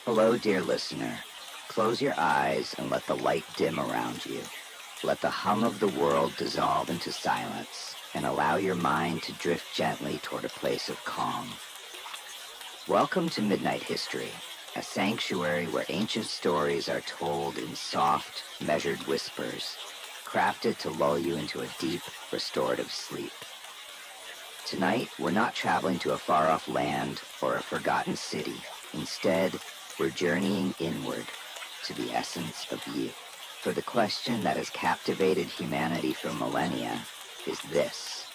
Hello, dear listener. Close your eyes and let the light dim around you. Let the hum of the world dissolve into silence and allow your mind to drift gently toward a place of calm. Welcome to Midnight History, a sanctuary where ancient stories are told in soft, measured whispers, crafted to lull you into a deep, restorative sleep. Tonight, we're not traveling to a far-off land or a forgotten city. Instead, we're journeying inward to the essence of you. For the question that has captivated humanity for millennia is this: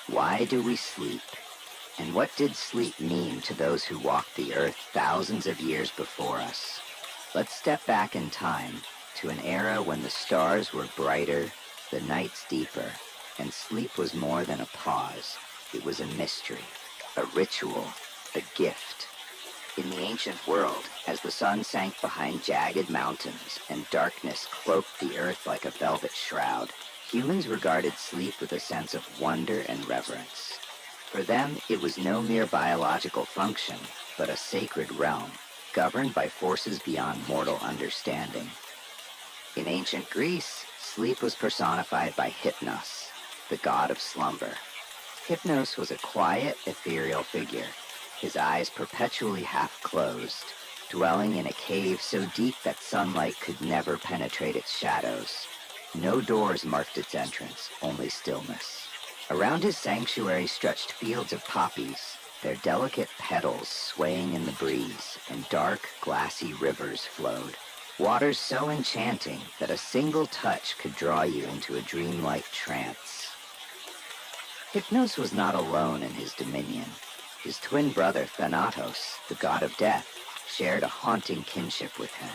why do we sleep? And what did sleep mean to those who walked the earth thousands of years before us? Let's step back in time to an era when the stars were brighter, the nights deeper, and sleep was more than a pause. It was a mystery, a ritual, a gift. In the ancient world, as the sun sank behind jagged mountains and darkness cloaked the earth like a velvet shroud, humans regarded sleep with a sense of wonder and reverence. For them, it was no mere biological function, but a sacred realm, governed by forces beyond mortal understanding. In ancient Greece, sleep was personified by Hypnos, the god of slumber. Hypnos was a quiet, ethereal figure, his eyes perpetually half-closed, dwelling in a cave so deep that sunlight could never penetrate its shadows. No doors marked its entrance, only stillness. Around his sanctuary stretched fields of poppies, their delicate petals swaying in the breeze, and dark, glassy rivers flowed. Waters so enchanting that a single touch could draw you into a dreamlike trance. Hypnos was not alone in his dominion. His twin brother Thanatos, the god of death, shared a haunting kinship with him.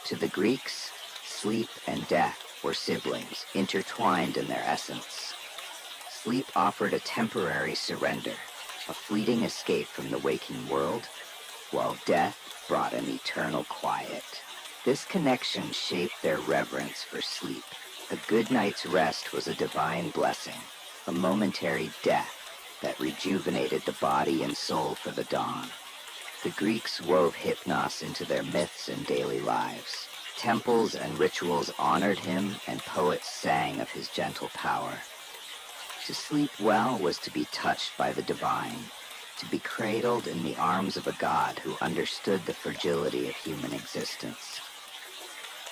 To the Greeks, sleep and death were siblings, intertwined in their essence. Sleep offered a temporary surrender, a fleeting escape from the waking world, while death brought an eternal quiet. This connection shaped their reverence for sleep. A good night's rest was a divine blessing, a momentary death that rejuvenated the body and soul for the dawn. The Greeks wove Hypnos into their myths and daily lives. Temples and rituals honored him, and poets sang of his gentle power. To sleep well was to be touched by the divine, to be cradled in the arms of a god who understood the fragility of human existence.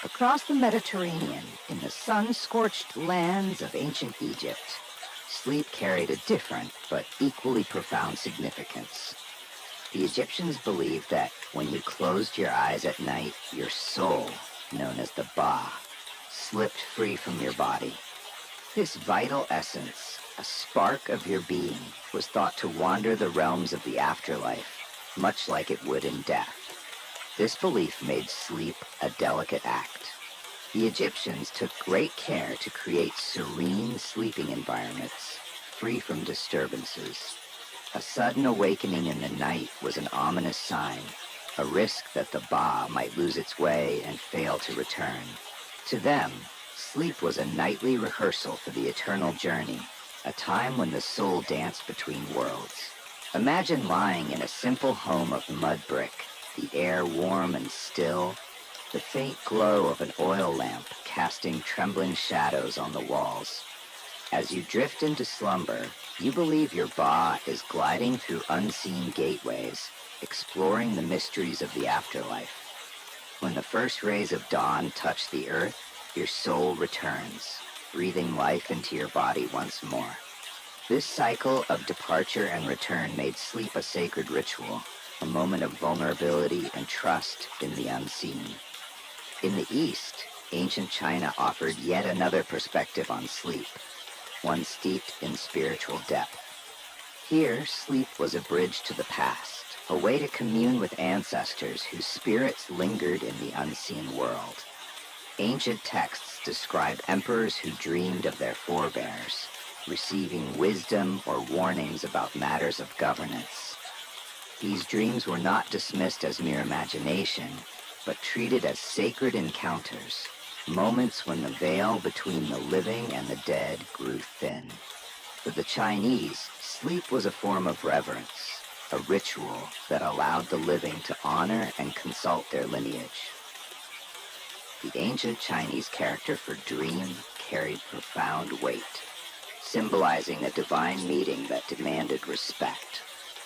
Across the Mediterranean, in the sun-scorched lands of ancient Egypt, sleep carried a different but equally profound significance. The Egyptians believed that when you closed your eyes at night, your soul, known as the Ba, slipped free from your body. This vital essence, a spark of your being, was thought to wander the realms of the afterlife, much like it would in death. This belief made sleep a delicate act. The Egyptians took great care to create serene sleeping environments, free from disturbances. A sudden awakening in the night was an ominous sign, a risk that the Ba might lose its way and fail to return. To them, sleep was a nightly rehearsal for the eternal journey, a time when the soul danced between worlds. Imagine lying in a simple home of mud brick, the air warm and still, the faint glow of an oil lamp casting trembling shadows on the walls. As you drift into slumber, you believe your Ba is gliding through unseen gateways, exploring the mysteries of the afterlife. When the first rays of dawn touch the earth, your soul returns, breathing life into your body once more. This cycle of departure and return made sleep a sacred ritual, a moment of vulnerability and trust in the unseen. In the East, ancient China offered yet another perspective on sleep, one steeped in spiritual depth. Here, sleep was a bridge to the past, a way to commune with ancestors whose spirits lingered in the unseen world. Ancient texts describe emperors who dreamed of their forebears, receiving wisdom or warnings about matters of governance. These dreams were not dismissed as mere imagination, but treated as sacred encounters, moments when the veil between the living and the dead grew thin. For the Chinese, sleep was a form of reverence, a ritual that allowed the living to honor and consult their lineage. The ancient Chinese character for dream carried profound weight, symbolizing a divine meeting that demanded respect.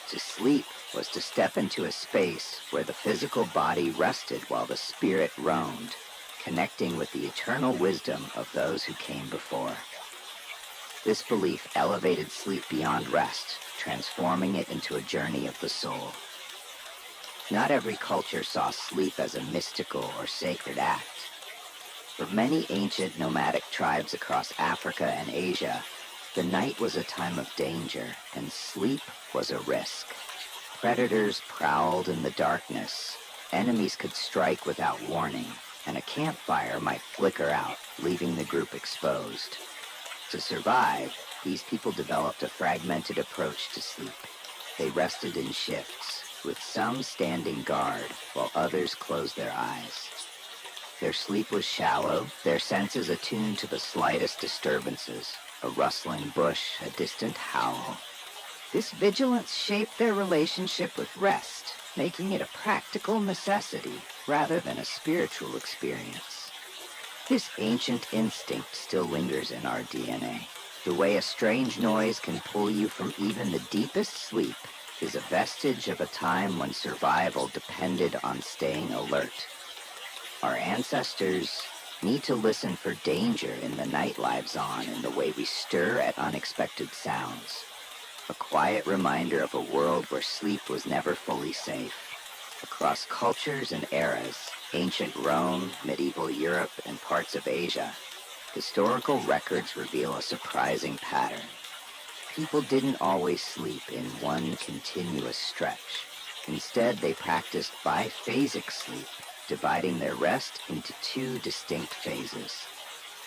To sleep was to step into a space where the physical body rested while the spirit roamed, connecting with the eternal wisdom of those who came before. This belief elevated sleep beyond rest, transforming it into a journey of the soul. Not every culture saw sleep as a mystical or sacred act. For many ancient nomadic tribes across Africa and Asia, the night was a time of danger, and sleep was a risk. Predators prowled in the darkness, enemies could strike without warning, and a campfire might flicker out, leaving the group exposed. To survive, these people developed a fragmented approach to sleep. They rested in shifts, with some standing guard while others closed their eyes. Their sleep was shallow, their senses attuned to the slightest disturbances, a rustling bush, a distant howl. This vigilance shaped their relationship with rest, making it a practical necessity rather than a spiritual experience. This ancient instinct still lingers in our DNA. The way a strange noise can pull you from even the deepest sleep is a vestige of a time when survival depended on staying alert. Our ancestors need to listen for danger in the night lives on in the way we stir at unexpected sounds. A quiet reminder of a world where sleep was never fully safe. Across cultures and eras, ancient Rome, medieval Europe, and parts of Asia, historical records reveal a surprising pattern. People didn't always sleep in one continuous stretch. Instead, they practiced biphasic sleep, dividing their rest into two distinct phases.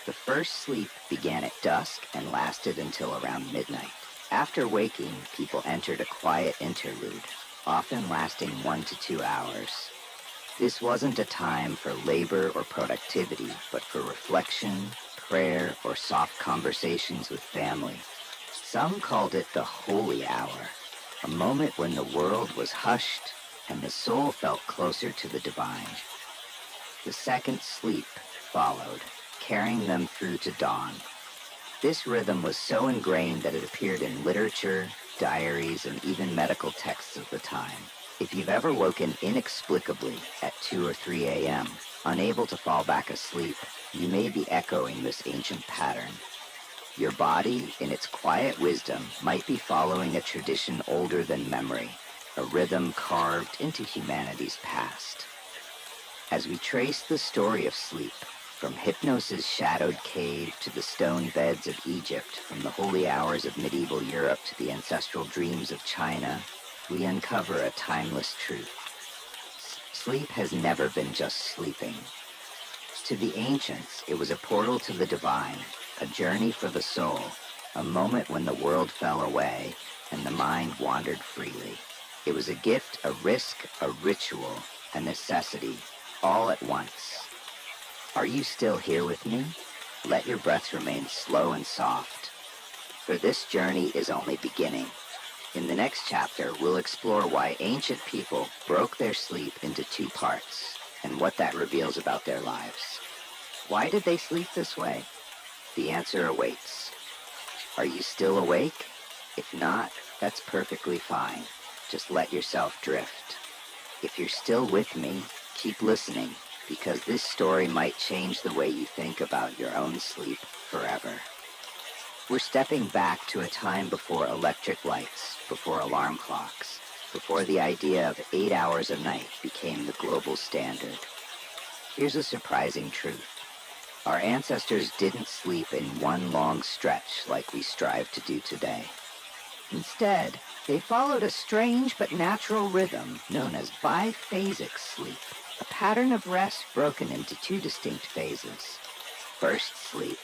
The first sleep began at dusk and lasted until around midnight. After waking, people entered a quiet interlude, often lasting 1 to 2 hours. This wasn't a time for labor or productivity, but for reflection, prayer, or soft conversations with family. Some called it the holy hour, a moment when the world was hushed and the soul felt closer to the divine. The second sleep followed, carrying them through to dawn. This rhythm was so ingrained that it appeared in literature, diaries, and even medical texts of the time. If you've ever woken inexplicably at 2 or 3 a.m., unable to fall back asleep, you may be echoing this ancient pattern. Your body, in its quiet wisdom, might be following a tradition older than memory, a rhythm carved into humanity's past. As we trace the story of sleep, from hypnosis' shadowed cave to the stone beds of Egypt, from the holy hours of medieval Europe to the ancestral dreams of China, we uncover a timeless truth. Sleep has never been just sleeping. To the ancients, it was a portal to the divine, a journey for the soul, a moment when the world fell away and the mind wandered freely. It was a gift, a risk, a ritual, a necessity, all at once. Are you still here with me? Let your breath remain slow and soft, for this journey is only beginning. In the next chapter, we'll explore why ancient people broke their sleep into 2 parts and what that reveals about their lives. Why did they sleep this way? The answer awaits. Are you still awake? If not, that's perfectly fine. Just let yourself drift. If you're still with me, keep listening, because this story might change the way you think about your own sleep forever. We're stepping back to a time before electric lights, before alarm clocks, before the idea of 8 hours a night became the global standard. Here's a surprising truth. Our ancestors didn't sleep in one long stretch like we strive to do today. Instead, they followed a strange but natural rhythm known as biphasic sleep, a pattern of rest broken into 2 distinct phases. First sleep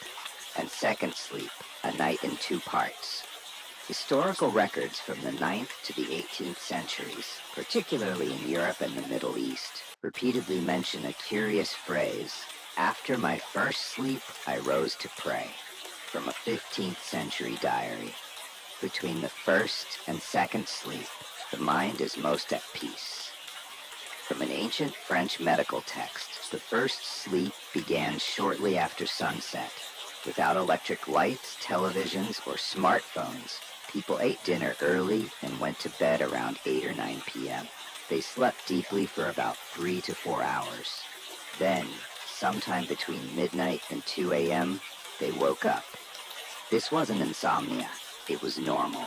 and second sleep, a night in 2 parts. Historical records from the 9th to the 18th centuries, particularly in Europe and the Middle East, repeatedly mention a curious phrase, "After my first sleep, I rose to pray," from a 15th century diary. Between the first and second sleep, the mind is most at peace. From an ancient French medical text, the first sleep began shortly after sunset. Without electric lights, televisions, or smartphones, people ate dinner early and went to bed around 8 or 9 p.m. They slept deeply for about 3 to 4 hours. Then, sometime between midnight and 2 a.m., they woke up. This wasn't insomnia. It was normal.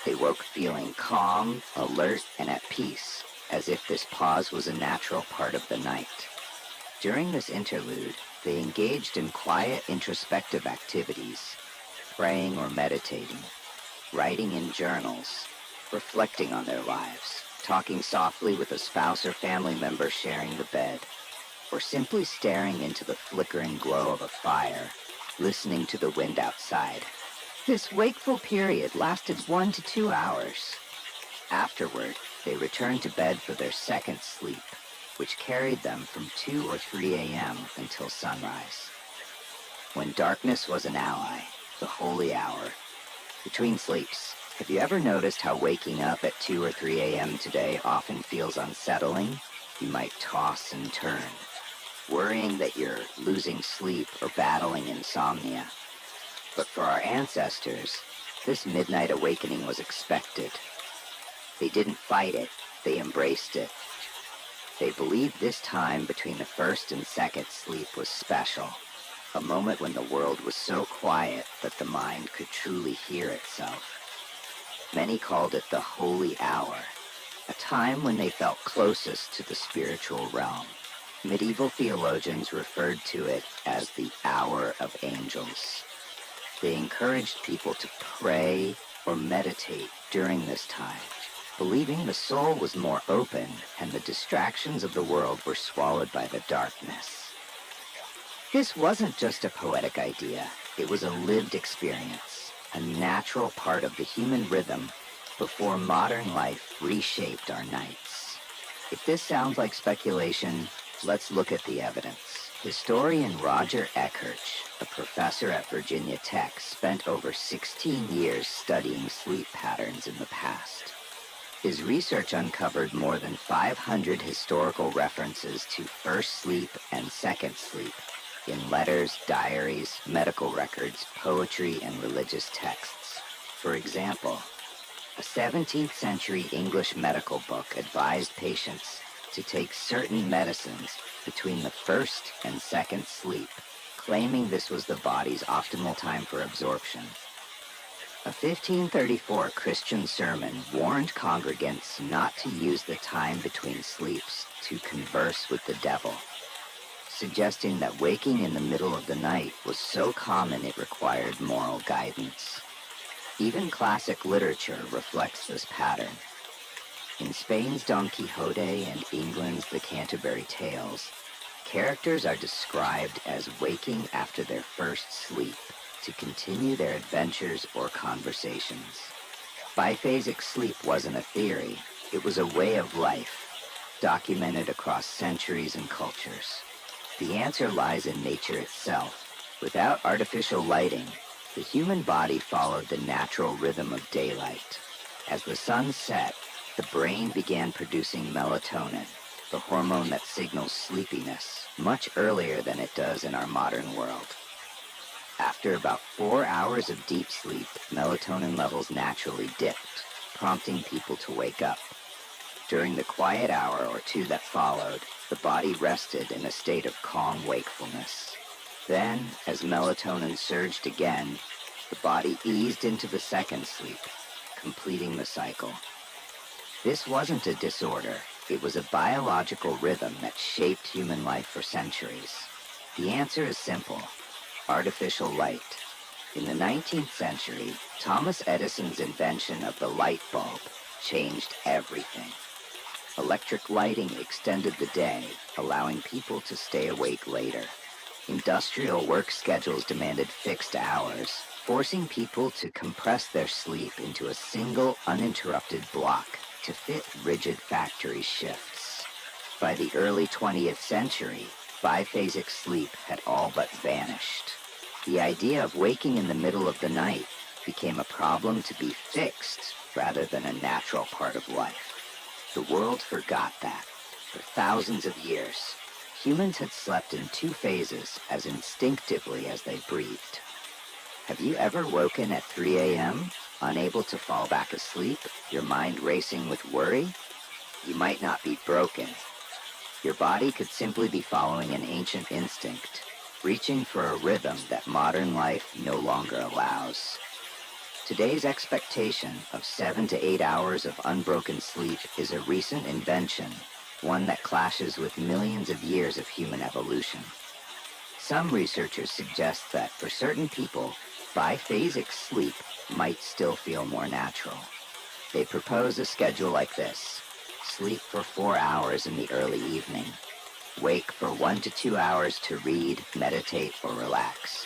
They woke feeling calm, alert, and at peace, as if this pause was a natural part of the night. During this interlude, they engaged in quiet, introspective activities, praying or meditating, writing in journals, reflecting on their lives, talking softly with a spouse or family member sharing the bed, or simply staring into the flickering glow of a fire, listening to the wind outside. This wakeful period lasted 1 to 2 hours. Afterward, they returned to bed for their second sleep, which carried them from 2 or 3 a.m. until sunrise. When darkness was an ally, the holy hour. Between sleeps, have you ever noticed how waking up at 2 or 3 a.m. today often feels unsettling? You might toss and turn, worrying that you're losing sleep or battling insomnia. But for our ancestors, this midnight awakening was expected. They didn't fight it, they embraced it. They believed this time between the first and second sleep was special, a moment when the world was so quiet that the mind could truly hear itself. Many called it the holy hour, a time when they felt closest to the spiritual realm. Medieval theologians referred to it as the hour of angels. They encouraged people to pray or meditate during this time, believing the soul was more open and the distractions of the world were swallowed by the darkness. This wasn't just a poetic idea, it was a lived experience, a natural part of the human rhythm before modern life reshaped our nights. If this sounds like speculation, let's look at the evidence. Historian Roger Eckhurch, a professor at Virginia Tech, spent over 16 years studying sleep patterns in the past. His research uncovered more than 500 historical references to first sleep and second sleep in letters, diaries, medical records, poetry, and religious texts. For example, a 17th century English medical book advised patients to take certain medicines between the first and second sleep, claiming this was the body's optimal time for absorption. A 1534 Christian sermon warned congregants not to use the time between sleeps to converse with the devil, suggesting that waking in the middle of the night was so common it required moral guidance. Even classic literature reflects this pattern. In Spain's Don Quixote and England's The Canterbury Tales, characters are described as waking after their first sleep to continue their adventures or conversations. Biphasic sleep wasn't a theory, it was a way of life, documented across centuries and cultures. The answer lies in nature itself. Without artificial lighting, the human body followed the natural rhythm of daylight. As the sun set, the brain began producing melatonin, the hormone that signals sleepiness, much earlier than it does in our modern world. After about 4 hours of deep sleep, melatonin levels naturally dipped, prompting people to wake up. During the quiet hour or two that followed, the body rested in a state of calm wakefulness. Then, as melatonin surged again, the body eased into the second sleep, completing the cycle. This wasn't a disorder, it was a biological rhythm that shaped human life for centuries. The answer is simple: artificial light. In the 19th century, Thomas Edison's invention of the light bulb changed everything. Electric lighting extended the day, allowing people to stay awake later. Industrial work schedules demanded fixed hours, forcing people to compress their sleep into a single, uninterrupted block to fit rigid factory shifts. By the early 20th century, biphasic sleep had all but vanished. The idea of waking in the middle of the night became a problem to be fixed rather than a natural part of life. The world forgot that. For thousands of years, humans had slept in two phases as instinctively as they breathed. Have you ever woken at 3 a.m., unable to fall back asleep, your mind racing with worry? You might not be broken. Your body could simply be following an ancient instinct, reaching for a rhythm that modern life no longer allows. Today's expectation of 7 to 8 hours of unbroken sleep is a recent invention, one that clashes with millions of years of human evolution. Some researchers suggest that for certain people, biphasic sleep might still feel more natural. They propose a schedule like this: sleep for 4 hours in the early evening, wake for 1 to 2 hours to read, meditate, or relax,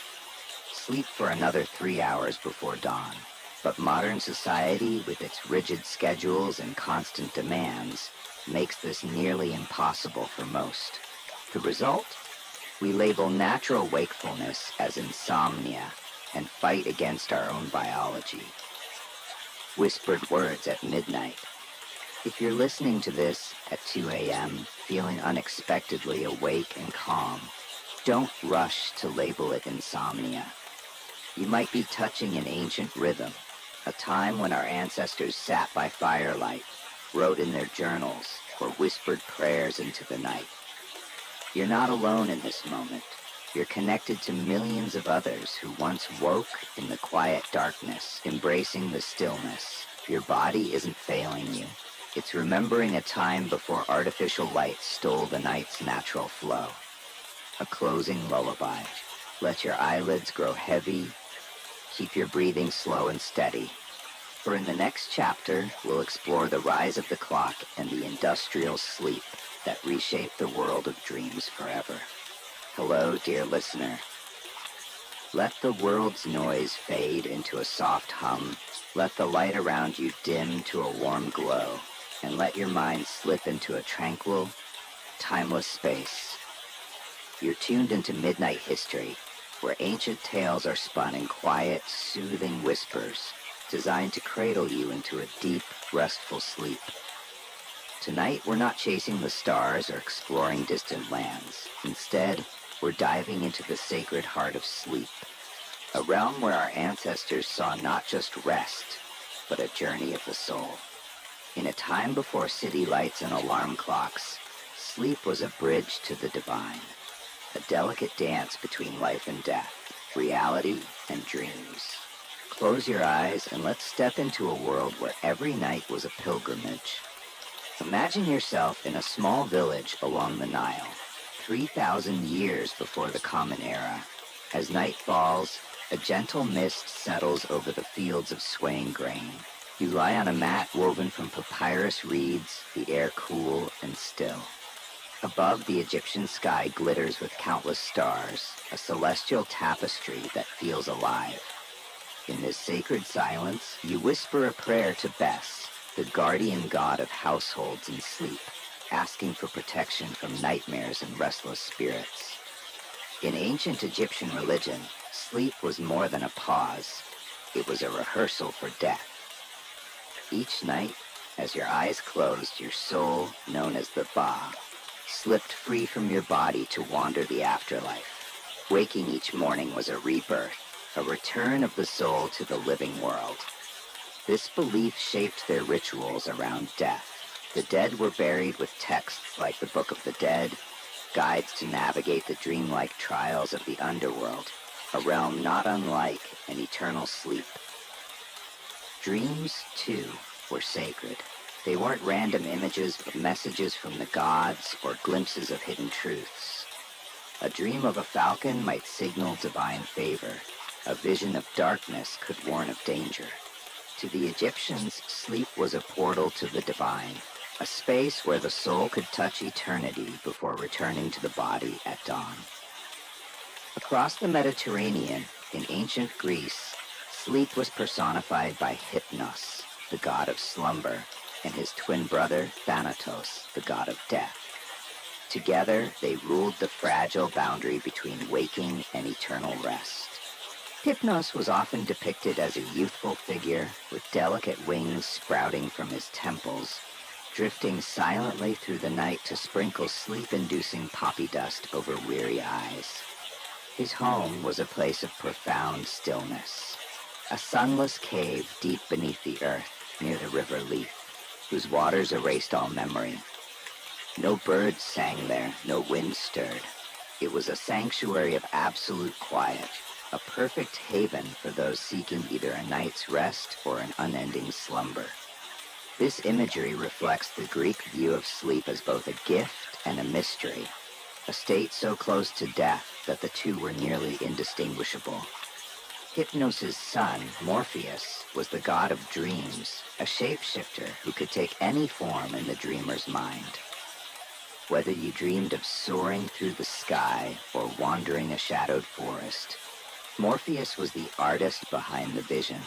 sleep for another 3 hours before dawn. But modern society, with its rigid schedules and constant demands, makes this nearly impossible for most. The result? We label natural wakefulness as insomnia and fight against our own biology. Whispered words at midnight. If you're listening to this at 2 a.m., feeling unexpectedly awake and calm, don't rush to label it insomnia. You might be touching an ancient rhythm, a time when our ancestors sat by firelight, wrote in their journals, or whispered prayers into the night. You're not alone in this moment. You're connected to millions of others who once woke in the quiet darkness, embracing the stillness. Your body isn't failing you. It's remembering a time before artificial light stole the night's natural flow. A closing lullaby. Let your eyelids grow heavy. Keep your breathing slow and steady. For in the next chapter, we'll explore the rise of the clock and the industrial sleep that reshaped the world of dreams forever. Hello, dear listener. Let the world's noise fade into a soft hum. Let the light around you dim to a warm glow. And let your mind slip into a tranquil, timeless space. You're tuned into Midnight History, where ancient tales are spun in quiet, soothing whispers, designed to cradle you into a deep, restful sleep. Tonight, we're not chasing the stars or exploring distant lands. Instead, we're diving into the sacred heart of sleep, a realm where our ancestors saw not just rest, but a journey of the soul. In a time before city lights and alarm clocks, sleep was a bridge to the divine, a delicate dance between life and death, reality and dreams. Close your eyes and let's step into a world where every night was a pilgrimage. Imagine yourself in a small village along the Nile, 3,000 years before the Common Era. As night falls, a gentle mist settles over the fields of swaying grain. You lie on a mat woven from papyrus reeds, the air cool and still. Above, the Egyptian sky glitters with countless stars, a celestial tapestry that feels alive. In this sacred silence, you whisper a prayer to Bes, the guardian god of households and sleep, asking for protection from nightmares and restless spirits. In ancient Egyptian religion, sleep was more than a pause. It was a rehearsal for death. Each night, as your eyes closed, your soul, known as the Ba, slipped free from your body to wander the afterlife. Waking each morning was a rebirth, a return of the soul to the living world. This belief shaped their rituals around death. The dead were buried with texts like the Book of the Dead, guides to navigate the dreamlike trials of the underworld, a realm not unlike an eternal sleep. Dreams, too, were sacred. They weren't random images, but messages from the gods or glimpses of hidden truths. A dream of a falcon might signal divine favor. A vision of darkness could warn of danger. To the Egyptians, sleep was a portal to the divine, a space where the soul could touch eternity before returning to the body at dawn. Across the Mediterranean, in ancient Greece, sleep was personified by Hypnos, the god of slumber, and his twin brother, Thanatos, the god of death. Together, they ruled the fragile boundary between waking and eternal rest. Hypnos was often depicted as a youthful figure with delicate wings sprouting from his temples, drifting silently through the night to sprinkle sleep-inducing poppy dust over weary eyes. His home was a place of profound stillness, a sunless cave deep beneath the earth near the river Leaf, whose waters erased all memory. No birds sang there, no wind stirred. It was a sanctuary of absolute quiet, a perfect haven for those seeking either a night's rest or an unending slumber. This imagery reflects the Greek view of sleep as both a gift and a mystery, a state so close to death that the two were nearly indistinguishable. Hypnos' son, Morpheus, was the god of dreams, a shapeshifter who could take any form in the dreamer's mind. Whether you dreamed of soaring through the sky or wandering a shadowed forest, Morpheus was the artist behind the vision,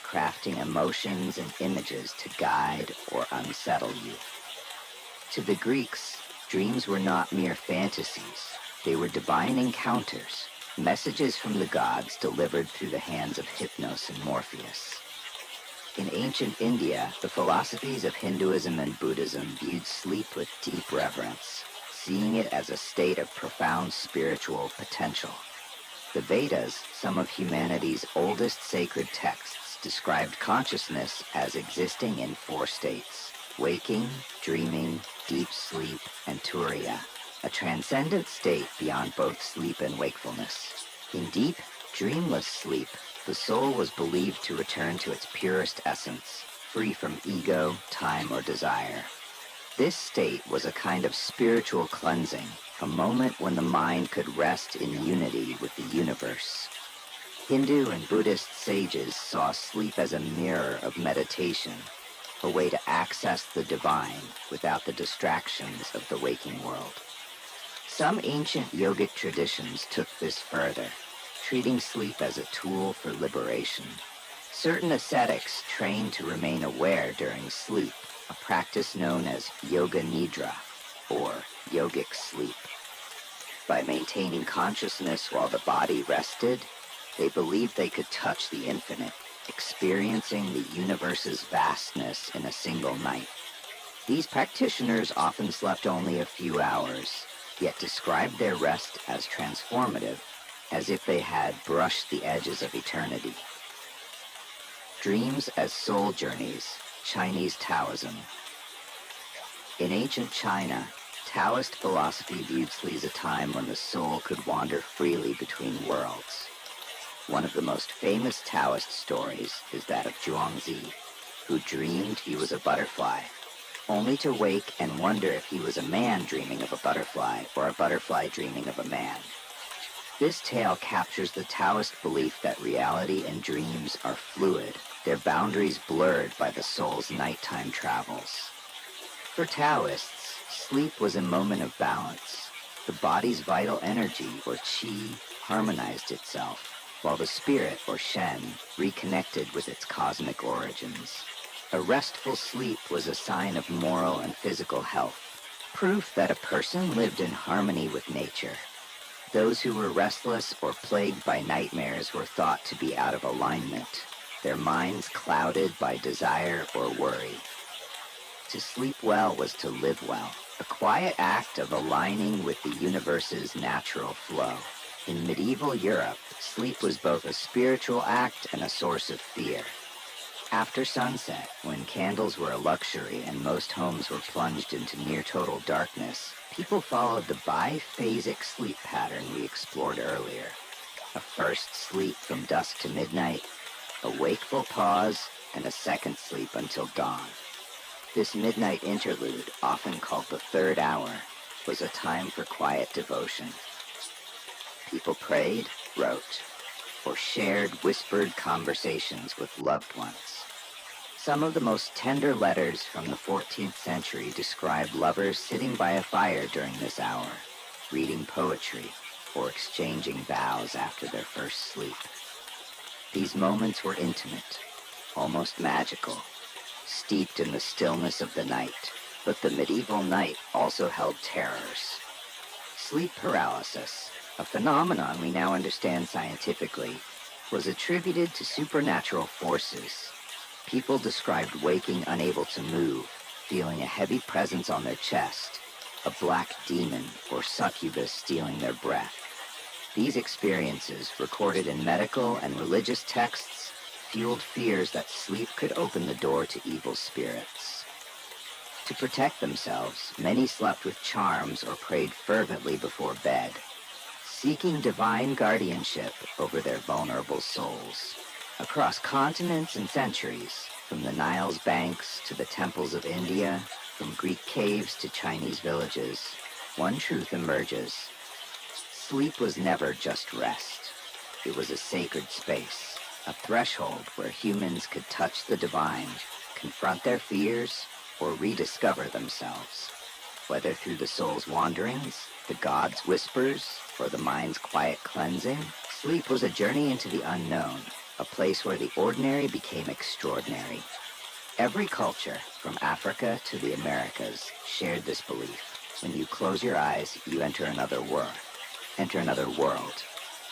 crafting emotions and images to guide or unsettle you. To the Greeks, dreams were not mere fantasies. They were divine encounters, messages from the gods delivered through the hands of Hypnos and Morpheus. In ancient India, the philosophies of Hinduism and Buddhism viewed sleep with deep reverence, seeing it as a state of profound spiritual potential. The Vedas, some of humanity's oldest sacred texts, described consciousness as existing in 4 states: waking, dreaming, deep sleep, and turiya, a transcendent state beyond both sleep and wakefulness. In deep, dreamless sleep, the soul was believed to return to its purest essence, free from ego, time, or desire. This state was a kind of spiritual cleansing, a moment when the mind could rest in unity with the universe. Hindu and Buddhist sages saw sleep as a mirror of meditation, a way to access the divine without the distractions of the waking world. Some ancient yogic traditions took this further, treating sleep as a tool for liberation. Certain ascetics trained to remain aware during sleep, a practice known as yoga nidra, or yogic sleep. By maintaining consciousness while the body rested, they believed they could touch the infinite, experiencing the universe's vastness in a single night. These practitioners often slept only a few hours, yet described their rest as transformative, as if they had brushed the edges of eternity. Dreams as soul journeys, Chinese Taoism. In ancient China, Taoist philosophy viewed sleep as a time when the soul could wander freely between worlds. One of the most famous Taoist stories is that of Zhuangzi, who dreamed he was a butterfly, only to wake and wonder if he was a man dreaming of a butterfly or a butterfly dreaming of a man. This tale captures the Taoist belief that reality and dreams are fluid, their boundaries blurred by the soul's nighttime travels. For Taoists, sleep was a moment of balance. The body's vital energy, or qi, harmonized itself, while the spirit, or shen, reconnected with its cosmic origins. A restful sleep was a sign of moral and physical health, proof that a person lived in harmony with nature. Those who were restless or plagued by nightmares were thought to be out of alignment, their minds clouded by desire or worry. To sleep well was to live well, a quiet act of aligning with the universe's natural flow. In medieval Europe, sleep was both a spiritual act and a source of fear. After sunset, when candles were a luxury and most homes were plunged into near-total darkness, people followed the biphasic sleep pattern we explored earlier. A first sleep from dusk to midnight, a wakeful pause, and a second sleep until dawn. This midnight interlude, often called the third hour, was a time for quiet devotion. People prayed, wrote, or shared whispered conversations with loved ones. Some of the most tender letters from the 14th century describe lovers sitting by a fire during this hour, reading poetry, or exchanging vows after their first sleep. These moments were intimate, almost magical, steeped in the stillness of the night, but the medieval night also held terrors. Sleep paralysis, a phenomenon we now understand scientifically, was attributed to supernatural forces. People described waking unable to move, feeling a heavy presence on their chest, a black demon or succubus stealing their breath. These experiences, recorded in medical and religious texts, fueled fears that sleep could open the door to evil spirits. To protect themselves, many slept with charms or prayed fervently before bed, seeking divine guardianship over their vulnerable souls. Across continents and centuries, from the Nile's banks to the temples of India, from Greek caves to Chinese villages, one truth emerges. Sleep was never just rest. It was a sacred space, a threshold where humans could touch the divine, confront their fears, or rediscover themselves. Whether through the soul's wanderings, the god's whispers, or the mind's quiet cleansing, sleep was a journey into the unknown, a place where the ordinary became extraordinary. Every culture, from Africa to the Americas, shared this belief. When you close your eyes, you enter another world.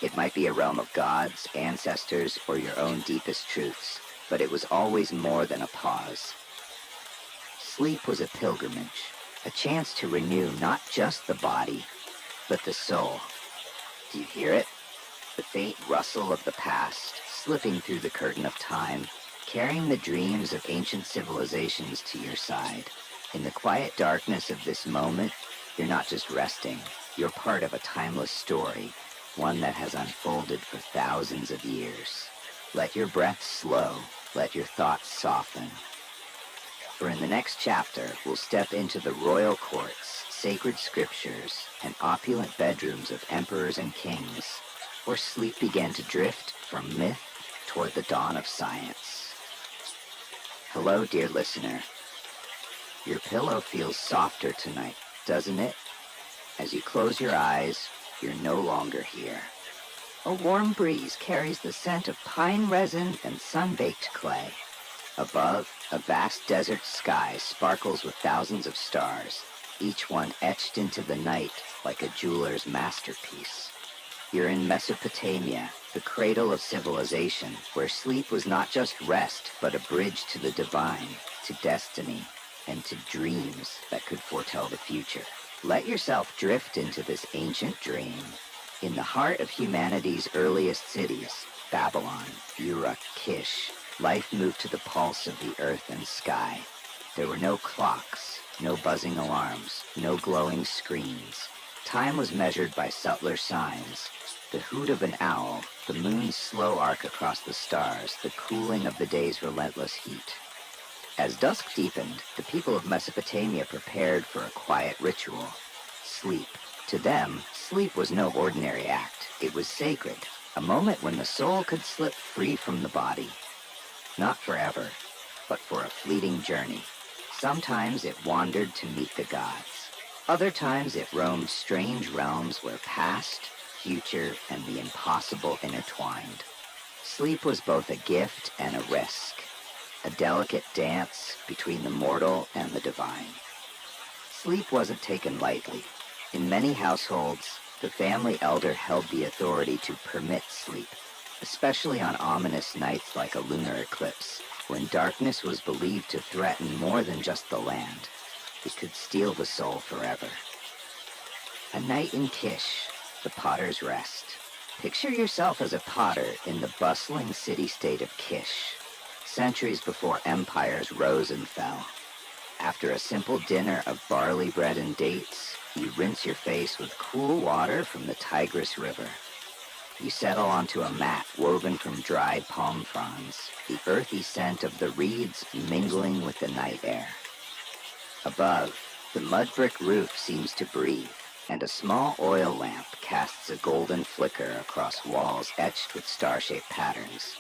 It might be a realm of gods, ancestors, or your own deepest truths, but it was always more than a pause. Sleep was a pilgrimage, a chance to renew not just the body, but the soul. Do you hear it? The faint rustle of the past, slipping through the curtain of time, carrying the dreams of ancient civilizations to your side. In the quiet darkness of this moment, you're not just resting, you're part of a timeless story, one that has unfolded for thousands of years. Let your breath slow, let your thoughts soften. For in the next chapter, we'll step into the royal courts, sacred scriptures, and opulent bedrooms of emperors and kings, where sleep began to drift from myth toward the dawn of science. Hello, dear listener. Your pillow feels softer tonight, doesn't it? As you close your eyes, you're no longer here. A warm breeze carries the scent of pine resin and sun-baked clay. Above, a vast desert sky sparkles with thousands of stars, each one etched into the night like a jeweler's masterpiece. You're in Mesopotamia, the cradle of civilization, where sleep was not just rest, but a bridge to the divine, to destiny, and to dreams that could foretell the future. Let yourself drift into this ancient dream. In the heart of humanity's earliest cities, Babylon, Uruk, Kish, life moved to the pulse of the earth and sky. There were no clocks, no buzzing alarms, no glowing screens. Time was measured by subtler signs. The hoot of an owl, the moon's slow arc across the stars, the cooling of the day's relentless heat. As dusk deepened, the people of Mesopotamia prepared for a quiet ritual, sleep. To them, sleep was no ordinary act. It was sacred, a moment when the soul could slip free from the body. Not forever, but for a fleeting journey. Sometimes it wandered to meet the gods. Other times it roamed strange realms where past, future, and the impossible intertwined. Sleep was both a gift and a risk, a delicate dance between the mortal and the divine. Sleep wasn't taken lightly. In many households, the family elder held the authority to permit sleep, especially on ominous nights like a lunar eclipse, when darkness was believed to threaten more than just the land. It could steal the soul forever. A night in Kish, the potter's rest. Picture yourself as a potter in the bustling city-state of Kish, centuries before empires rose and fell. After a simple dinner of barley bread and dates, you rinse your face with cool water from the Tigris River. You settle onto a mat woven from dried palm fronds, the earthy scent of the reeds mingling with the night air. Above, the mud brick roof seems to breathe, and a small oil lamp casts a golden flicker across walls etched with star-shaped patterns.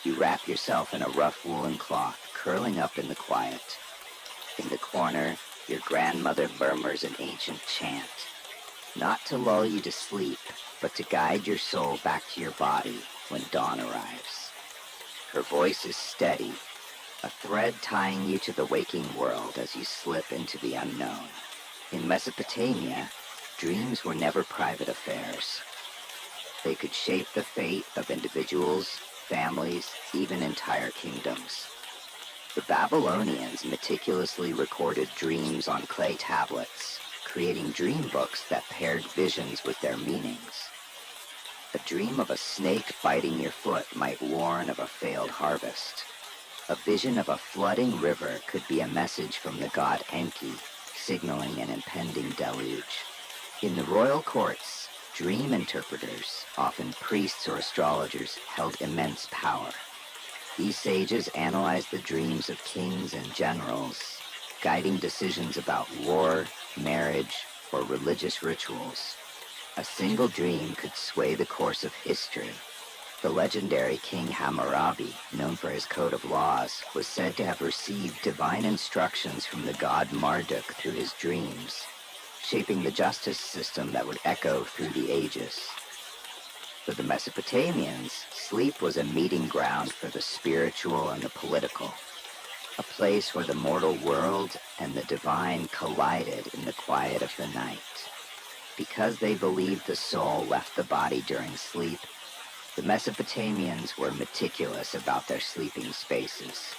You wrap yourself in a rough woolen cloth, curling up in the quiet. In the corner, your grandmother murmurs an ancient chant, not to lull you to sleep, but to guide your soul back to your body when dawn arrives. Her voice is steady, a thread tying you to the waking world as you slip into the unknown. In Mesopotamia, dreams were never private affairs. They could shape the fate of individuals, families, even entire kingdoms. The Babylonians meticulously recorded dreams on clay tablets, creating dream books that paired visions with their meanings. A dream of a snake biting your foot might warn of a failed harvest. A vision of a flooding river could be a message from the god Enki, signaling an impending deluge. In the royal courts, dream interpreters, often priests or astrologers, held immense power. These sages analyzed the dreams of kings and generals, guiding decisions about war, marriage, or religious rituals. A single dream could sway the course of history. The legendary King Hammurabi, known for his code of laws, was said to have received divine instructions from the god Marduk through his dreams, shaping the justice system that would echo through the ages. For the Mesopotamians, sleep was a meeting ground for the spiritual and the political, a place where the mortal world and the divine collided in the quiet of the night. Because they believed the soul left the body during sleep, the Mesopotamians were meticulous about their sleeping spaces.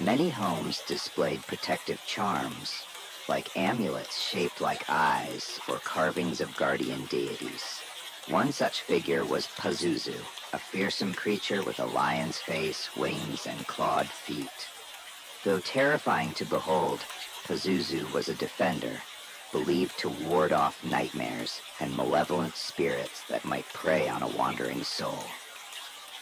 Many homes displayed protective charms, like amulets shaped like eyes or carvings of guardian deities. One such figure was Pazuzu, a fearsome creature with a lion's face, wings, and clawed feet. Though terrifying to behold, Pazuzu was a defender, believed to ward off nightmares and malevolent spirits that might prey on a wandering soul.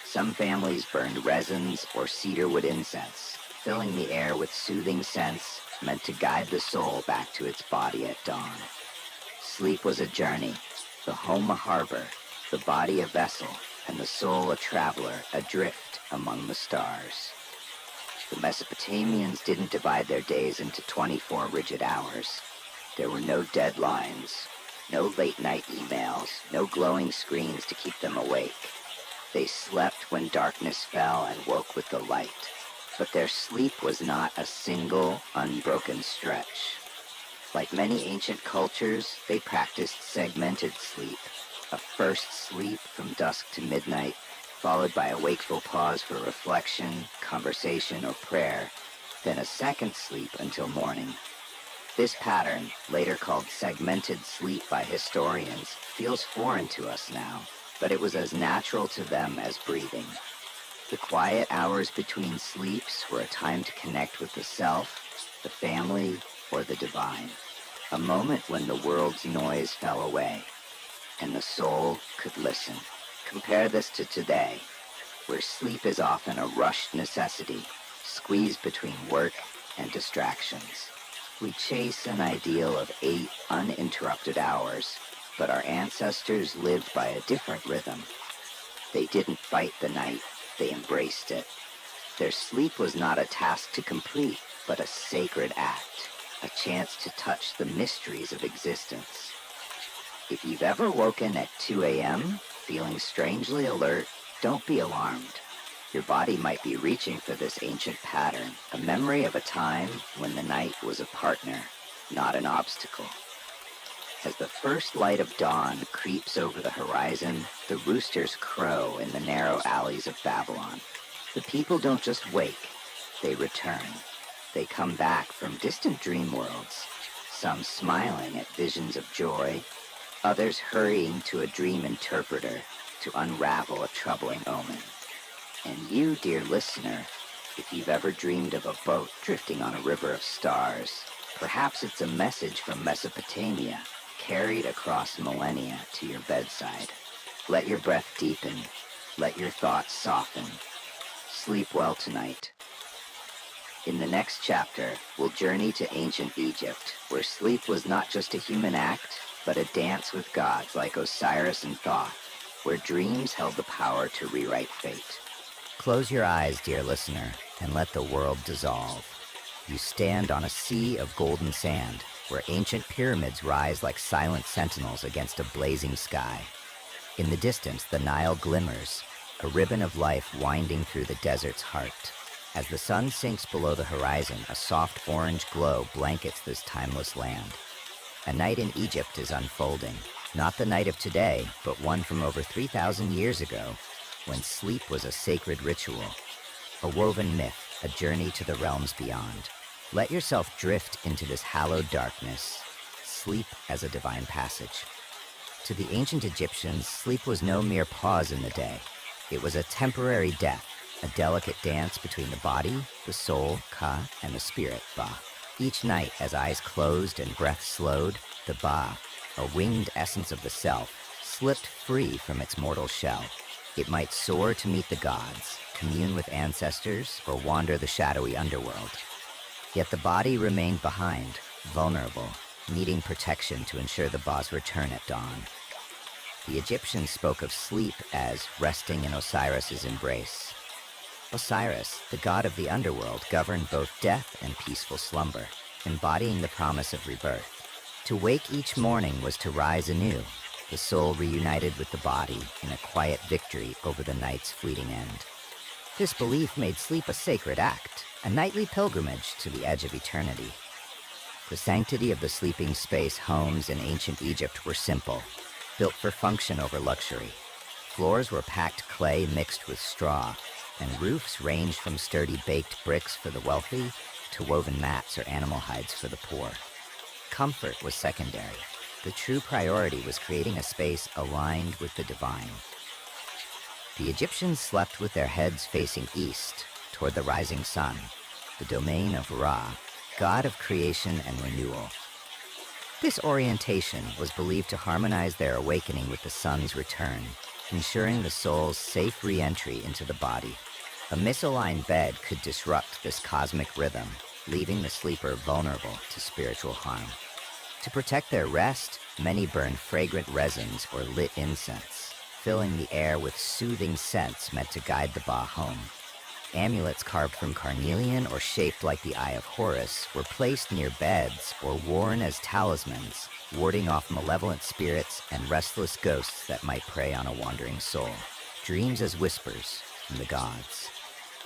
Some families burned resins or cedarwood incense, filling the air with soothing scents meant to guide the soul back to its body at dawn. Sleep was a journey, the home a harbor, the body a vessel, and the soul a traveler adrift among the stars. The Mesopotamians didn't divide their days into 24 rigid hours. There were no deadlines, no late-night emails, no glowing screens to keep them awake. They slept when darkness fell and woke with the light. But their sleep was not a single, unbroken stretch. Like many ancient cultures, they practiced segmented sleep, a first sleep from dusk to midnight, followed by a wakeful pause for reflection, conversation, or prayer, then a second sleep until morning. This pattern, later called segmented sleep by historians, feels foreign to us now, but it was as natural to them as breathing. The quiet hours between sleeps were a time to connect with the self, the family, or the divine. A moment when the world's noise fell away, and the soul could listen. Compare this to today, where sleep is often a rushed necessity, squeezed between work and distractions. We chase an ideal of 8 uninterrupted hours, but our ancestors lived by a different rhythm. They didn't fight the night, they embraced it. Their sleep was not a task to complete, but a sacred act, a chance to touch the mysteries of existence. If you've ever woken at 2 a.m., feeling strangely alert, don't be alarmed. Your body might be reaching for this ancient pattern, a memory of a time when the night was a partner, not an obstacle. As the first light of dawn creeps over the horizon, the roosters crow in the narrow alleys of Babylon. The people don't just wake, they return. They come back from distant dream worlds, some smiling at visions of joy, others hurrying to a dream interpreter to unravel a troubling omen. And you, dear listener, if you've ever dreamed of a boat drifting on a river of stars, perhaps it's a message from Mesopotamia, carried across millennia to your bedside. Let your breath deepen. Let your thoughts soften. Sleep well tonight. In the next chapter, we'll journey to ancient Egypt, where sleep was not just a human act, but a dance with gods like Osiris and Thoth, where dreams held the power to rewrite fate. Close your eyes, dear listener, and let the world dissolve. You stand on a sea of golden sand, where ancient pyramids rise like silent sentinels against a blazing sky. In the distance, the Nile glimmers, a ribbon of life winding through the desert's heart. As the sun sinks below the horizon, a soft orange glow blankets this timeless land. A night in Egypt is unfolding, Not the night of today, but one from over 3,000 years ago, when sleep was a sacred ritual, a woven myth, a journey to the realms beyond. Let yourself drift into this hallowed darkness, sleep as a divine passage. To the ancient Egyptians, sleep was no mere pause in the day. It was a temporary death, a delicate dance between the body, the soul, Ka, and the spirit, Ba. Each night, as eyes closed and breath slowed, the Ba, a winged essence of the self, slipped free from its mortal shell. It might soar to meet the gods, commune with ancestors, or wander the shadowy underworld. Yet the body remained behind, vulnerable, needing protection to ensure the Ba's return at dawn. The Egyptians spoke of sleep as resting in Osiris's embrace. Osiris, the god of the underworld, governed both death and peaceful slumber, embodying the promise of rebirth. To wake each morning was to rise anew, the soul reunited with the body in a quiet victory over the night's fleeting end. This belief made sleep a sacred act, a nightly pilgrimage to the edge of eternity. The sanctity of the sleeping space homes in ancient Egypt were simple, built for function over luxury. Floors were packed clay mixed with straw, and roofs ranged from sturdy baked bricks for the wealthy to woven mats or animal hides for the poor. Comfort was secondary. The true priority was creating a space aligned with the divine. The Egyptians slept with their heads facing east, toward the rising sun, the domain of Ra, god of creation and renewal. This orientation was believed to harmonize their awakening with the sun's return, ensuring the soul's safe re-entry into the body. A misaligned bed could disrupt this cosmic rhythm, leaving the sleeper vulnerable to spiritual harm. To protect their rest, many burned fragrant resins or lit incense, filling the air with soothing scents meant to guide the Ba home. Amulets carved from carnelian or shaped like the Eye of Horus were placed near beds or worn as talismans, warding off malevolent spirits and restless ghosts that might prey on a wandering soul. Dreams as whispers from the gods.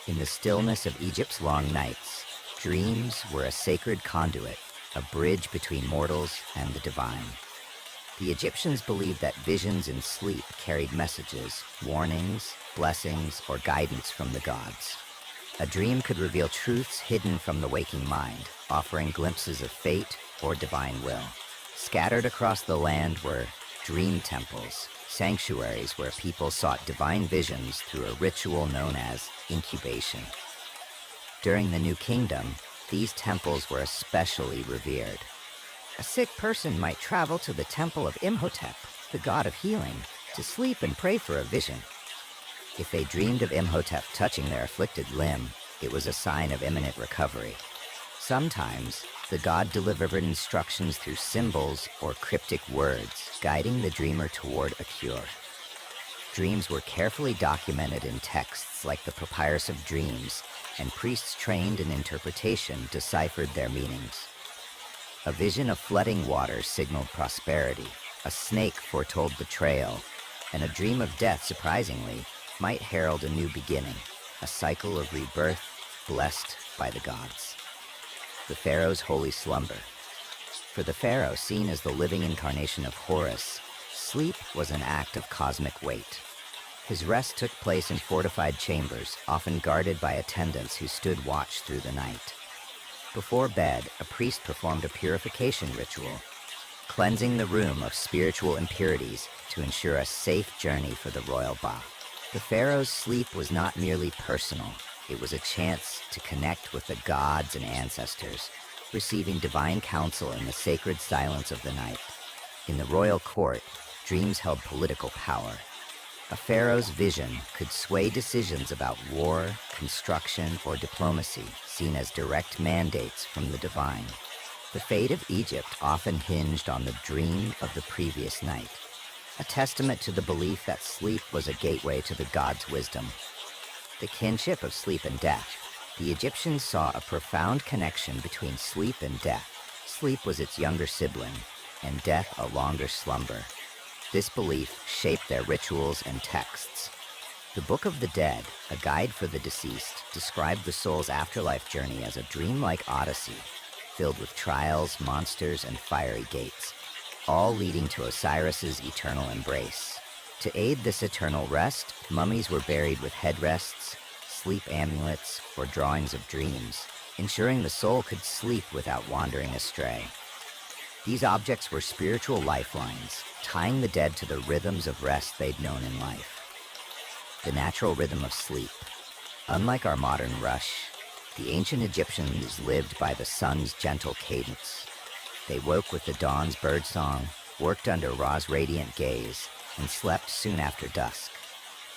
In the stillness of Egypt's long nights, dreams were a sacred conduit, a bridge between mortals and the divine. The Egyptians believed that visions in sleep carried messages, warnings, blessings, or guidance from the gods. A dream could reveal truths hidden from the waking mind, offering glimpses of fate or divine will. Scattered across the land were dream temples, sanctuaries where people sought divine visions through a ritual known as incubation. During the New Kingdom, these temples were especially revered. A sick person might travel to the temple of Imhotep, the god of healing, to sleep and pray for a vision. If they dreamed of Imhotep touching their afflicted limb, it was a sign of imminent recovery. Sometimes, the god delivered instructions through symbols or cryptic words, guiding the dreamer toward a cure. Dreams were carefully documented in texts like the Papyrus of Dreams, and priests trained in interpretation deciphered their meanings. A vision of flooding water signaled prosperity, a snake foretold betrayal, and a dream of death, surprisingly, might herald a new beginning, a cycle of rebirth blessed by the gods. The pharaoh's holy slumber. For the pharaoh, seen as the living incarnation of Horus, sleep was an act of cosmic weight. His rest took place in fortified chambers, often guarded by attendants who stood watch through the night. Before bed, a priest performed a purification ritual, cleansing the room of spiritual impurities to ensure a safe journey for the royal Ba. The pharaoh's sleep was not merely personal. It was a chance to connect with the gods and ancestors, receiving divine counsel in the sacred silence of the night. In the royal court, dreams held political power. A pharaoh's vision could sway decisions about war, construction, or diplomacy, seen as direct mandates from the divine. The fate of Egypt often hinged on the dream of the previous night, a testament to the belief that sleep was a gateway to the gods' wisdom. The kinship of sleep and death. The Egyptians saw a profound connection between sleep and death. Sleep was its younger sibling, and death a longer slumber. This belief shaped their rituals and texts. The Book of the Dead, a guide for the deceased, described the soul's afterlife journey as a dreamlike odyssey, filled with trials, monsters, and fiery gates. all leading to Osiris's eternal embrace. To aid this eternal rest, mummies were buried with headrests, sleep amulets, or drawings of dreams, ensuring the soul could sleep without wandering astray. These objects were spiritual lifelines, tying the dead to the rhythms of rest they'd known in life. The natural rhythm of sleep. Unlike our modern rush, the ancient Egyptians lived by the sun's gentle cadence. They woke with the dawn's birdsong, worked under Ra's radiant gaze, and slept soon after dusk.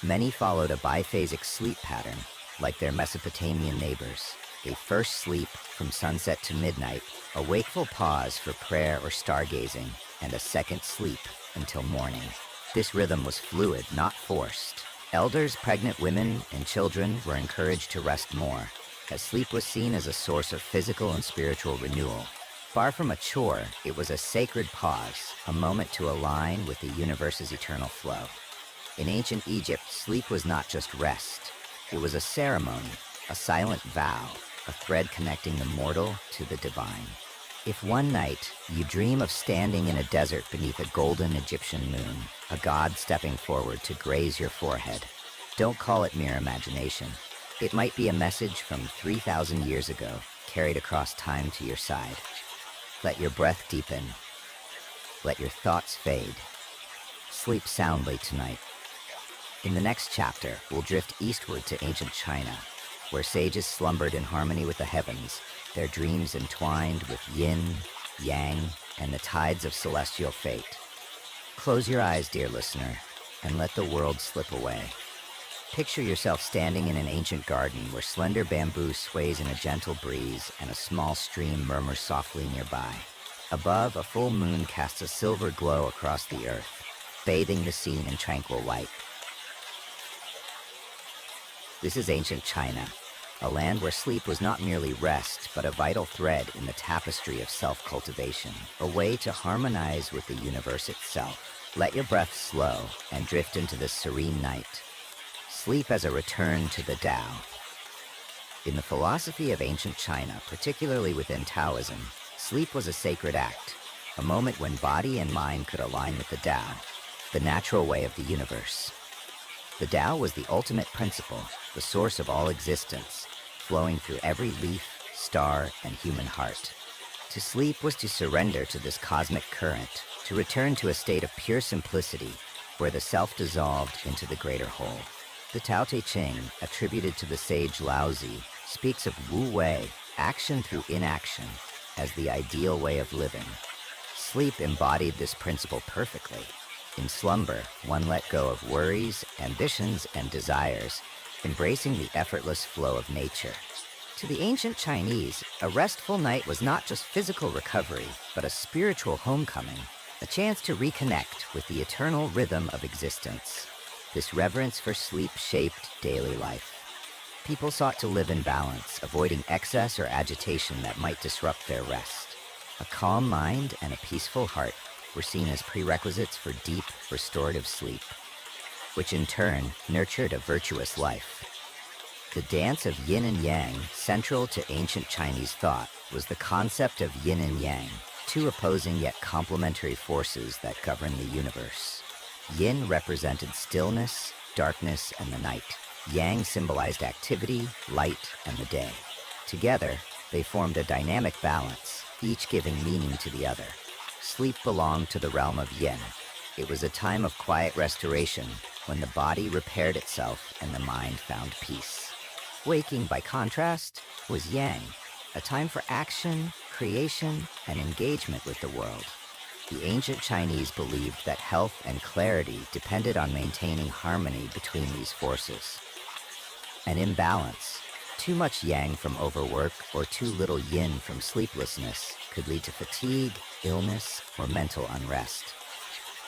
Many followed a biphasic sleep pattern, like their Mesopotamian neighbors. A first sleep from sunset to midnight, a wakeful pause for prayer or stargazing, and a second sleep until morning. This rhythm was fluid, not forced. Elders, pregnant women, and children were encouraged to rest more, as sleep was seen as a source of physical and spiritual renewal. Far from a chore, it was a sacred pause, a moment to align with the universe's eternal flow. In ancient Egypt, sleep was not just rest. It was a ceremony, a silent vow, a thread connecting the mortal to the divine. If one night you dream of standing in a desert beneath a golden Egyptian moon, a god stepping forward to graze your forehead, don't call it mere imagination. It might be a message from 3,000 years ago, carried across time to your side. Let your breath deepen. Let your thoughts fade. Sleep soundly tonight. In the next chapter, we'll drift eastward to ancient China, where sages slumbered in harmony with the heavens, their dreams entwined with yin, yang, and the tides of celestial fate. Close your eyes, dear listener, and let the world slip away. Picture yourself standing in an ancient garden where slender bamboo sways in a gentle breeze and a small stream murmurs softly nearby. Above, a full moon casts a silver glow across the earth, bathing the scene in tranquil light. This is ancient China, a land where sleep was not merely rest, but a vital thread in the tapestry of self-cultivation, a way to harmonize with the universe itself. Let your breath slow and drift into this serene night. Sleep as a return to the Tao. In the philosophy of ancient China, particularly within Taoism, sleep was a sacred act, a moment when body and mind could align with the Tao, the natural way of the universe. The Tao was the ultimate principle, the source of all existence, flowing through every leaf, star, and human heart. To sleep was to surrender to this cosmic current, to return to a state of pure simplicity, where the self dissolved into the greater whole. The Tao Te Ching, attributed to the sage Laozi, speaks of Wu Wei, action through inaction, as the ideal way of living. Sleep embodied this principle perfectly. In slumber, one let go of worries, ambitions, and desires, embracing the effortless flow of nature. To the ancient Chinese, a restful night was not just physical recovery, but a spiritual homecoming, a chance to reconnect with the eternal rhythm of existence. This reverence for sleep shaped daily life. People sought to live in balance, avoiding excess or agitation that might disrupt their rest. A calm mind and a peaceful heart were seen as prerequisites for deep, restorative sleep, which in turn nurtured a virtuous life. The dance of yin and yang, central to ancient Chinese thought, was the concept of yin and yang, two opposing yet complementary forces that govern the universe. Yin represented stillness, darkness, and the night. Yang symbolized activity, light, and the day. Together, they formed a dynamic balance, each giving meaning to the other. Sleep belonged to the realm of yin. It was a time of quiet restoration, when the body repaired itself and the mind found peace. Waking, by contrast, was yang, a time for action, creation, and engagement with the world. The ancient Chinese believed that health and clarity depended on maintaining harmony between these forces. An imbalance, too much yang from overwork or too little yin from sleeplessness, could lead to fatigue, illness, or mental unrest.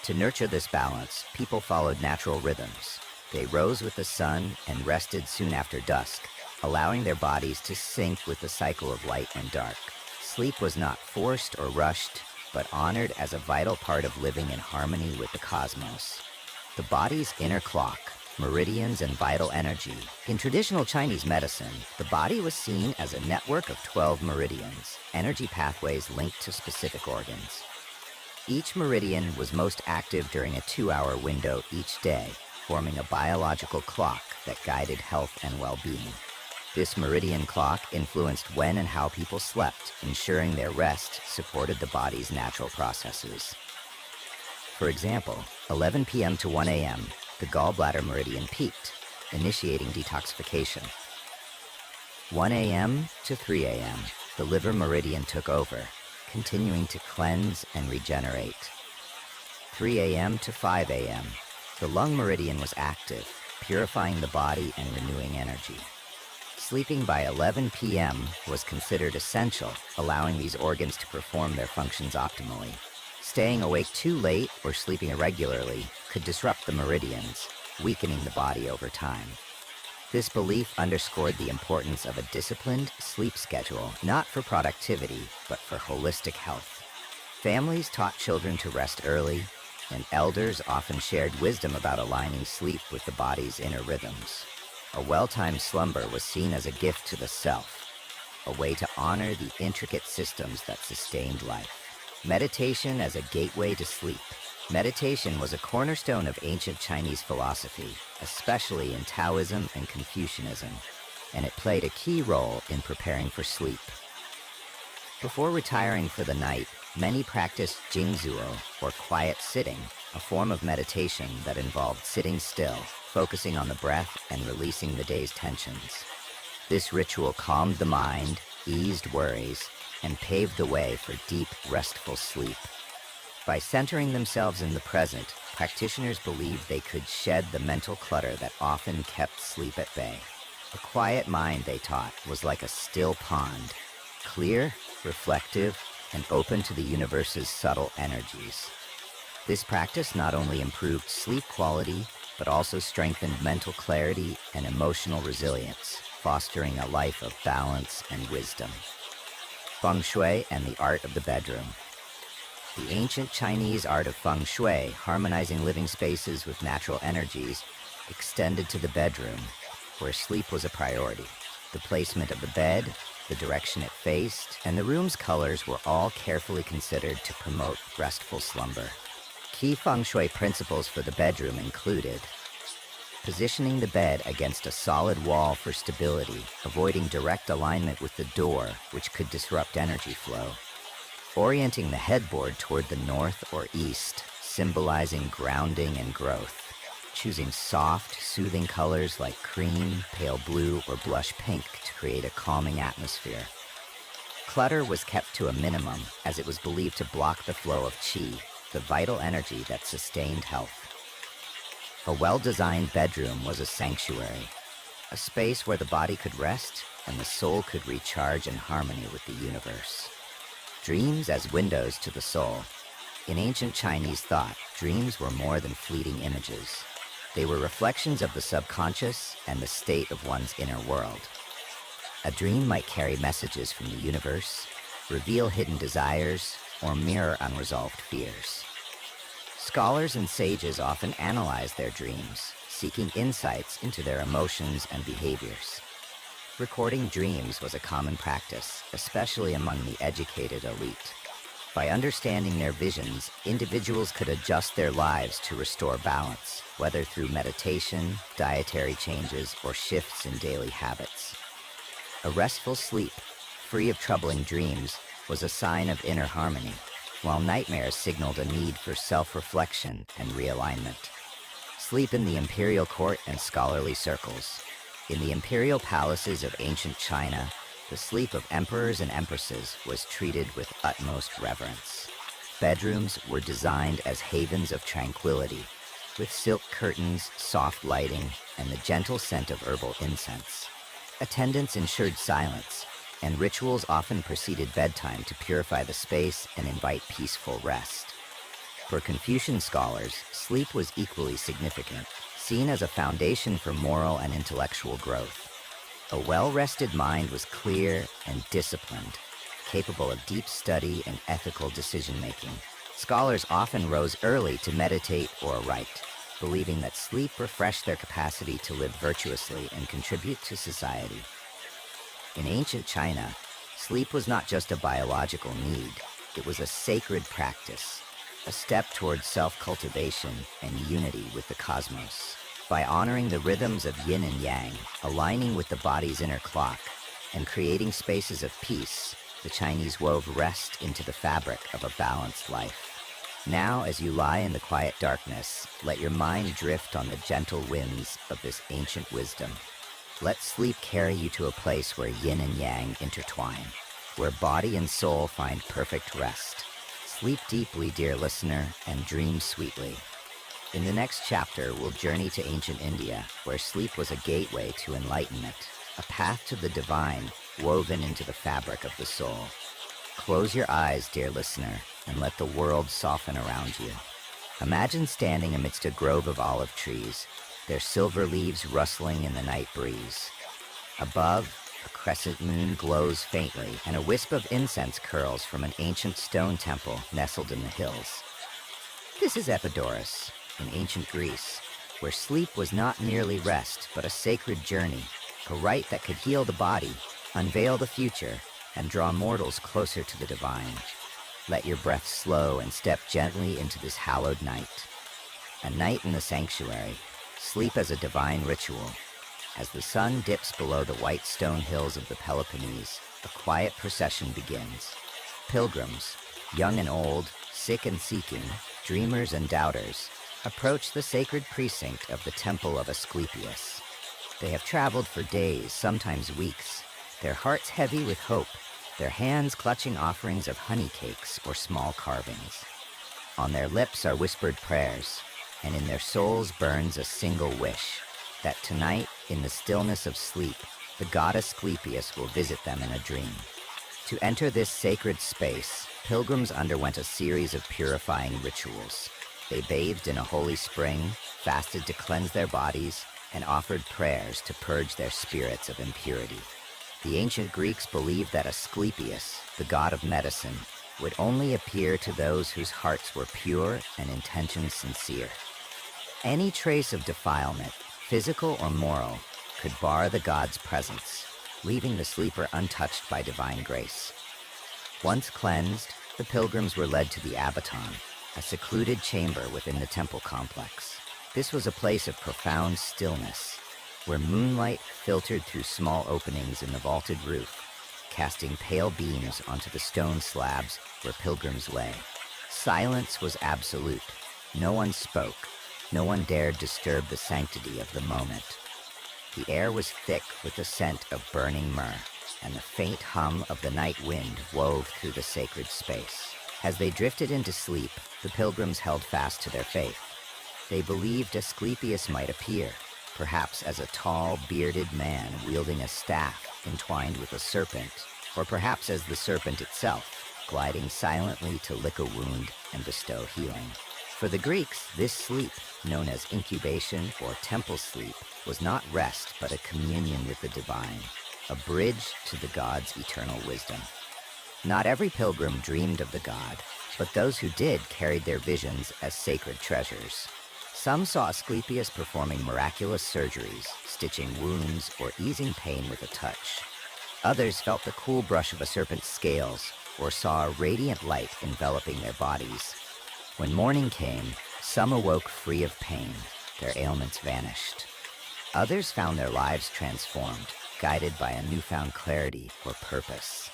To nurture this balance, people followed natural rhythms. They rose with the sun and rested soon after dusk, allowing their bodies to sync with the cycle of light and dark. Sleep was not forced or rushed, but honored as a vital part of living in harmony with the cosmos. The body's inner clock, meridians, and vital energy. In traditional Chinese medicine, the body was seen as a network of 12 meridians, energy pathways linked to specific organs. Each meridian was most active during a 2-hour window each day, forming a biological clock that guided health and well-being. This meridian clock influenced when and how people slept, ensuring their rest supported the body's natural processes. For example, 11 p.m. to 1 a.m., the gallbladder meridian peaked, initiating detoxification. 1 a.m. to 3 a.m., the liver meridian took over, continuing to cleanse and regenerate. 3 a.m. to 5 a.m., the lung meridian was active, purifying the body and renewing energy. Sleeping by 11 p.m. was considered essential, allowing these organs to perform their functions optimally. Staying awake too late or sleeping irregularly could disrupt the meridians, weakening the body over time. This belief underscored the importance of a disciplined sleep schedule, not for productivity, but for holistic health. Families taught children to rest early, and elders often shared wisdom about aligning sleep with the body's inner rhythms. A well-timed slumber was seen as a gift to the self, a way to honor the intricate systems that sustained life. Meditation as a gateway to sleep. Meditation was a cornerstone of ancient Chinese philosophy, especially in Taoism and Confucianism, and it played a key role in preparing for sleep. Before retiring for the night, many practiced jingzuo, or quiet sitting, a form of meditation that involved sitting still, focusing on the breath and releasing the day's tensions. This ritual calmed the mind, eased worries, and paved the way for deep, restful sleep. By centering themselves in the present, practitioners believed they could shed the mental clutter that often kept sleep at bay. A quiet mind, they taught, was like a still pond, clear, reflective, and open to the universe's subtle energies. This practice not only improved sleep quality, but also strengthened mental clarity and emotional resilience, fostering a life of balance and wisdom. Feng Shui and the art of the bedroom. The ancient Chinese art of Feng Shui, harmonizing living spaces with natural energies, extended to the bedroom, where sleep was a priority. The placement of the bed, the direction it faced, and the room's colors were all carefully considered to promote restful slumber. Key Feng Shui principles for the bedroom included positioning the bed against a solid wall for stability, avoiding direct alignment with the door, which could disrupt energy flow. Orienting the headboard toward the north or east, symbolizing grounding and growth. Choosing soft, soothing colors like cream, pale blue, or blush pink to create a calming atmosphere. Clutter was kept to a minimum, as it was believed to block the flow of qi, the vital energy that sustained health. A well-designed bedroom was a sanctuary, a space where the body could rest and the soul could recharge in harmony with the universe. Dreams as windows to the soul. In ancient Chinese thought, dreams were more than fleeting images. They were reflections of the subconscious and the state of one's inner world. A dream might carry messages from the universe, reveal hidden desires, or mirror unresolved fears. Scholars and sages often analyze their dreams, seeking insights into their emotions and behaviors. Recording dreams was a common practice, especially among the educated elite. By understanding their visions, individuals could adjust their lives to restore balance, whether through meditation, dietary changes, or shifts in daily habits. A restful sleep, free of troubling dreams, was a sign of inner harmony, while nightmares signaled a need for self-reflection and realignment. Sleep in the imperial court and scholarly circles. In the imperial palaces of ancient China, the sleep of emperors and empresses was treated with utmost reverence. Bedrooms were designed as havens of tranquility, with silk curtains, soft lighting, and the gentle scent of herbal incense. Attendants ensured silence, and rituals often preceded bedtime to purify the space and invite peaceful rest. For Confucian scholars, sleep was equally significant, seen as a foundation for moral and intellectual growth. A well-rested mind was clear and disciplined, capable of deep study and ethical decision-making. Scholars often rose early to meditate or write, believing that sleep refreshed their capacity to live virtuously and contribute to society. In ancient China, sleep was not just a biological need, it was a sacred practice. a step towards self-cultivation and unity with the cosmos. By honoring the rhythms of yin and yang, aligning with the body's inner clock, and creating spaces of peace, the Chinese wove rest into the fabric of a balanced life. Now, as you lie in the quiet darkness, let your mind drift on the gentle winds of this ancient wisdom. Let sleep carry you to a place where yin and yang intertwine, where body and soul find perfect rest. Sleep deeply, dear listener, and dream sweetly. In the next chapter, we'll journey to ancient India, where sleep was a gateway to enlightenment, a path to the divine woven into the fabric of the soul. Close your eyes, dear listener, and let the world soften around you. Imagine standing amidst a grove of olive trees, their silver leaves rustling in the night breeze. Above, a crescent moon glows faintly, and a wisp of incense curls from an ancient stone temple nestled in the hills. This is Epidaurus, in ancient Greece, where sleep was not merely rest, but a sacred journey, a rite that could heal the body, unveil the future, and draw mortals closer to the divine. Let your breath slow and step gently into this hallowed night. A night in the sanctuary, sleep as a divine ritual. As the sun dips below the white stone hills of the Peloponnese, a quiet procession begins. Pilgrims, young and old, sick and seeking, dreamers and doubters, approach the sacred precinct of the temple of Asclepius. They have traveled for days, sometimes weeks, their hearts heavy with hope, their hands clutching offerings of honey cakes or small carvings. On their lips are whispered prayers, and in their souls burns a single wish, that tonight, in the stillness of sleep, the god Asclepius will visit them in a dream. To enter this sacred space, pilgrims underwent a series of purifying rituals. They bathed in a holy spring, fasted to cleanse their bodies, and offered prayers to purge their spirits of impurity. The ancient Greeks believed that Asclepius, the god of medicine, would only appear to those whose hearts were pure and intentions sincere. Any trace of defilement, physical or moral, could bar the god's presence, leaving the sleeper untouched by divine grace. Once cleansed, the pilgrims were led to the abaton, a secluded chamber within the temple complex. This was a place of profound stillness, where moonlight filtered through small openings in the vaulted roof, casting pale beams onto the stone slabs where pilgrims lay. Silence was absolute. No one spoke. No one dared disturb the sanctity of the moment. The air was thick with the scent of burning myrrh, and the faint hum of the night wind wove through the sacred space. As they drifted into sleep, the pilgrims held fast to their faith. They believed Asclepius might appear, perhaps as a tall, bearded man wielding a staff entwined with a serpent, or perhaps as the serpent itself, gliding silently to lick a wound and bestow healing. For the Greeks, this sleep, known as incubation or temple sleep, was not rest but a communion with the divine, a bridge to the god's eternal wisdom. Not every pilgrim dreamed of the god, but those who did carried their visions as sacred treasures. Some saw Asclepius performing miraculous surgeries, stitching wounds, or easing pain with a touch. Others felt the cool brush of a serpent's scales, or saw a radiant light enveloping their bodies. When morning came, some awoke free of pain, their ailments vanished. Others found their lives transformed, guided by a newfound clarity or purpose.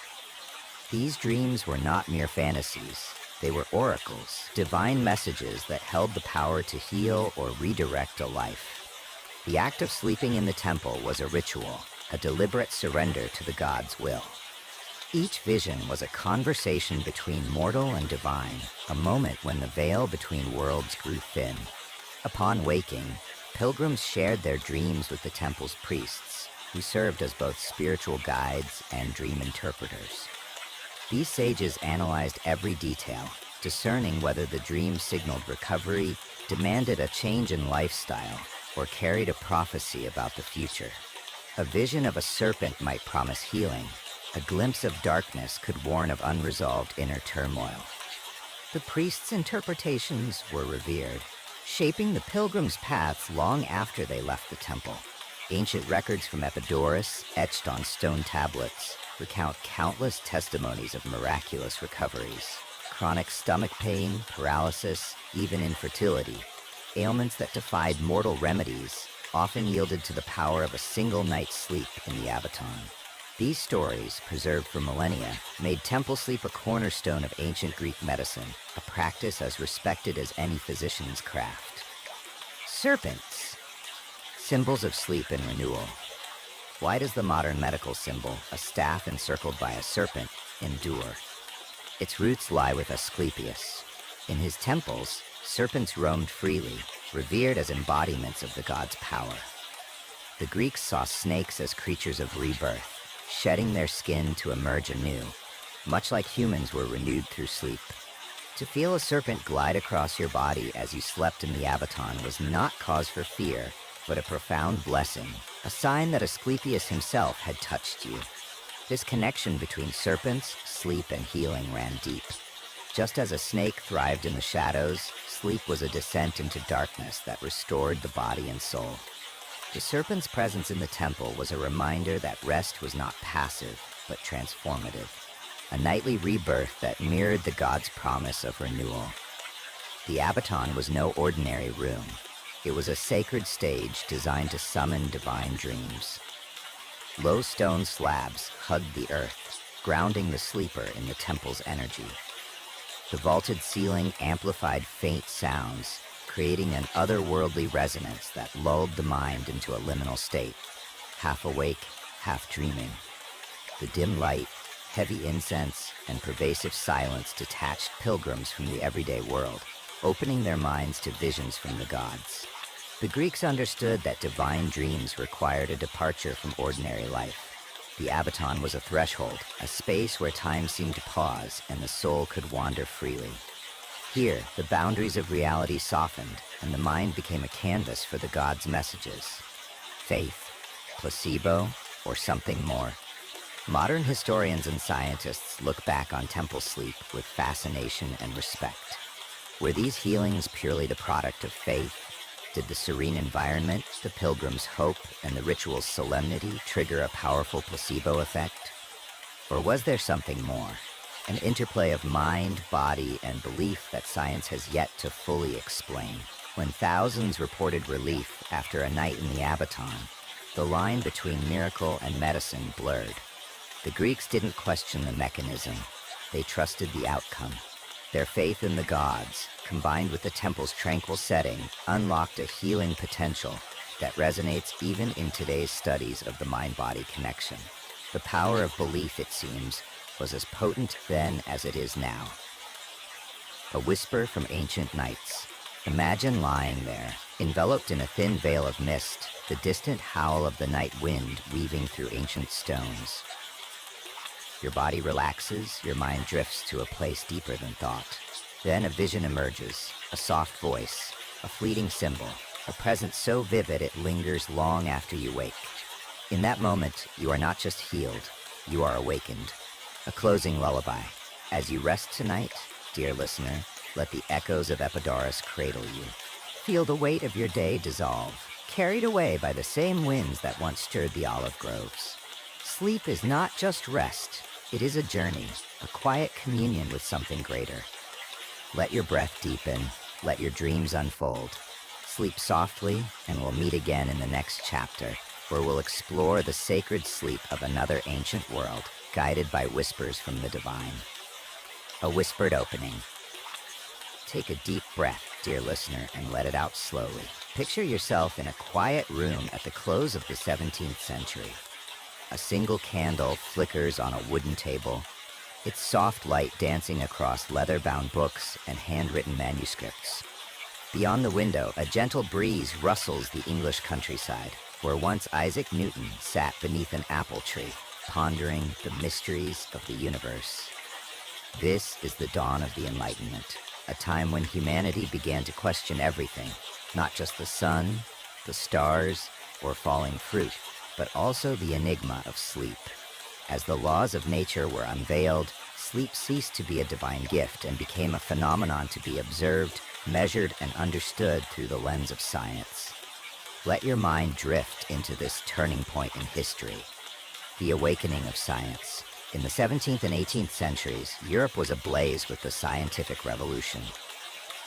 These dreams were not mere fantasies. They were oracles, divine messages that held the power to heal or redirect a life. The act of sleeping in the temple was a ritual, a deliberate surrender to the god's will. Each vision was a conversation between mortal and divine, a moment when the veil between worlds grew thin. Upon waking, pilgrims shared their dreams with the temple's priests, who served as both spiritual guides and dream interpreters. These sages analyzed every detail, discerning whether the dream signaled recovery, demanded a change in lifestyle, or carried a prophecy about the future. A vision of a serpent might promise healing. A glimpse of darkness could warn of unresolved inner turmoil. The priests' interpretations were revered, shaping the pilgrims' paths long after they left the temple. Ancient records from Epidaurus, etched on stone tablets, recount countless testimonies of miraculous recoveries. chronic stomach pain, paralysis, even infertility. Ailments that defied mortal remedies often yielded to the power of a single night's sleep in the Abaton. These stories, preserved for millennia, made temple sleep a cornerstone of ancient Greek medicine, a practice as respected as any physician's craft. Serpents, symbols of sleep and renewal. Why does the modern medical symbol, a staff encircled by a serpent, endure? Its roots lie with Asclepius. In his temples, serpents roamed freely, revered as embodiments of the god's power. The Greeks saw snakes as creatures of rebirth, shedding their skin to emerge anew, much like humans were renewed through sleep. To feel a serpent glide across your body as you slept in the Abaton was not cause for fear, but a profound blessing, a sign that Asclepius himself had touched you. This connection between serpents, sleep, and healing ran deep. Just as a snake thrived in the shadows, sleep was a descent into darkness that restored the body and soul. The serpent's presence in the temple was a reminder that rest was not passive, but transformative, a nightly rebirth that mirrored the god's promise of renewal. The Abaton was no ordinary room. It was a sacred stage designed to summon divine dreams. Low stone slabs hugged the earth, grounding the sleeper in the temple's energy. The vaulted ceiling amplified faint sounds, creating an otherworldly resonance that lulled the mind into a liminal state, half awake, half dreaming. The dim light, heavy incense, and pervasive silence detached pilgrims from the everyday world, opening their minds to visions from the gods. The Greeks understood that divine dreams required a departure from ordinary life. The Abaton was a threshold, a space where time seemed to pause and the soul could wander freely. Here, the boundaries of reality softened, and the mind became a canvas for the gods' messages. Faith, placebo, or something more. Modern historians and scientists look back on temple sleep with fascination and respect. Were these healings purely the product of faith? Did the serene environment, the pilgrim's hope, and the ritual's solemnity trigger a powerful placebo effect? Or was there something more? An interplay of mind, body, and belief that science has yet to fully explain. When thousands reported relief after a night in the Abaton, the line between miracle and medicine blurred. The Greeks didn't question the mechanism. They trusted the outcome. Their faith in the gods, combined with the temple's tranquil setting, unlocked a healing potential that resonates even in today's studies of the mind-body connection. The power of belief, it seems, was as potent then as it is now. A whisper from ancient nights. Imagine lying there, enveloped in a thin veil of mist, the distant howl of the night wind weaving through ancient stones. Your body relaxes, your mind drifts to a place deeper than thought. Then a vision emerges, a soft voice, a fleeting symbol, a presence so vivid it lingers long after you wake. In that moment, you are not just healed, you are awakened. A closing lullaby. As you rest tonight, dear listener, let the echoes of Epidaurus cradle you. Feel the weight of your day dissolve, carried away by the same winds that once stirred the olive groves. Sleep is not just rest, it is a journey, a quiet communion with something greater. Let your breath deepen, let your dreams unfold. Sleep softly, and we'll meet again in the next chapter, where we'll explore the sacred sleep of another ancient world, guided by whispers from the divine. A whispered opening. Take a deep breath, dear listener, and let it out slowly. Picture yourself in a quiet room at the close of the 17th century. A single candle flickers on a wooden table, its soft light dancing across leather-bound books and handwritten manuscripts. Beyond the window, a gentle breeze rustles the English countryside, where once Isaac Newton sat beneath an apple tree, pondering the mysteries of the universe. This is the dawn of the Enlightenment, a time when humanity began to question everything, not just the sun, the stars, or falling fruit, but also the enigma of sleep. As the laws of nature were unveiled, sleep ceased to be a divine gift and became a phenomenon to be observed, measured, and understood through the lens of science. Let your mind drift into this turning point in history, the awakening of science, In the 17th and 18th centuries, Europe was ablaze with the scientific revolution.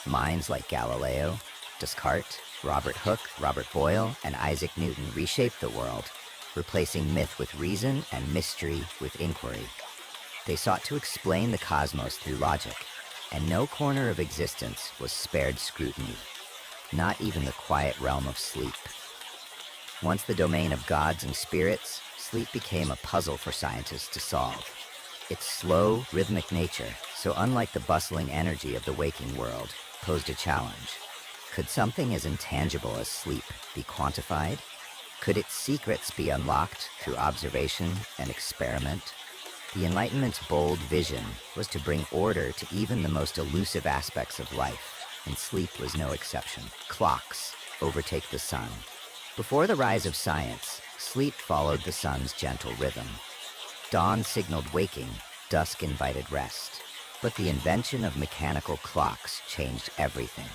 Minds like Galileo, Descartes, Robert Hooke, Robert Boyle, and Isaac Newton reshaped the world, replacing myth with reason and mystery with inquiry. They sought to explain the cosmos through logic, and no corner of existence was spared scrutiny, not even the quiet realm of sleep. Once the domain of gods and spirits, sleep became a puzzle for scientists to solve. Its slow, rhythmic nature, so unlike the bustling energy of the waking world, posed a challenge. Could something as intangible as sleep be quantified? Could its secrets be unlocked through observation and experiment? The Enlightenment's bold vision was to bring order to even the most elusive aspects of life, and sleep was no exception. Clocks overtake the sun. Before the rise of science, sleep followed the sun's gentle rhythm. Dawn signaled waking, dusk invited rest. But the invention of mechanical clocks changed everything.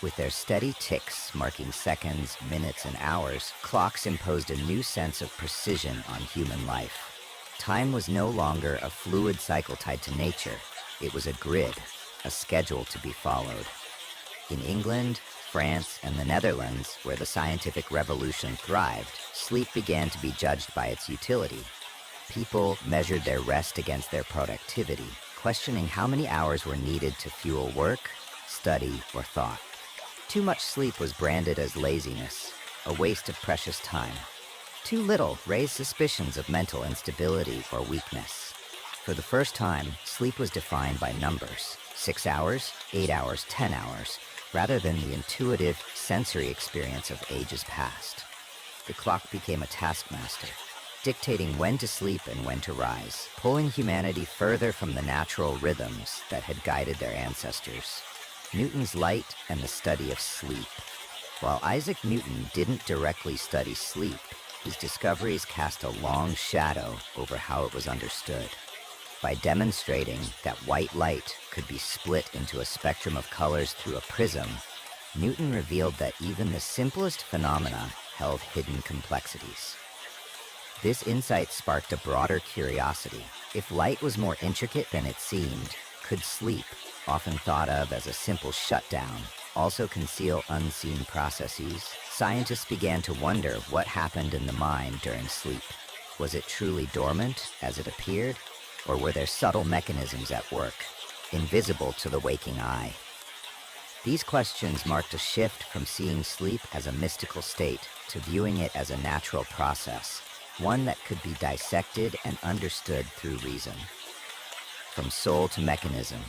With their steady ticks marking seconds, minutes, and hours, clocks imposed a new sense of precision on human life. Time was no longer a fluid cycle tied to nature. It was a grid, a schedule to be followed. In England, France, and the Netherlands, where the scientific revolution thrived, sleep began to be judged by its utility. People measured their rest against their productivity, questioning how many hours were needed to fuel work, study, or thought. Too much sleep was branded as laziness, a waste of precious time. Too little raised suspicions of mental instability or weakness. For the first time, sleep was defined by numbers: 6 hours, 8 hours, 10 hours, rather than the intuitive, sensory experience of ages past. The clock became a taskmaster, dictating when to sleep and when to rise, pulling humanity further from the natural rhythms that had guided their ancestors. Newton's light and the study of sleep. While Isaac Newton didn't directly study sleep, his discoveries cast a long shadow over how it was understood. By demonstrating that white light could be split into a spectrum of colors through a prism, Newton revealed that even the simplest phenomena held hidden complexities. This insight sparked a broader curiosity. If light was more intricate than it seemed, could sleep, often thought of as a simple shutdown, also conceal unseen processes? Scientists began to wonder what happened in the mind during sleep. Was it truly dormant, as it appeared, or were there subtle mechanisms at work, invisible to the waking eye? These questions marked a shift from seeing sleep as a mystical state to viewing it as a natural process, one that could be dissected and understood through reason. From soul to mechanism.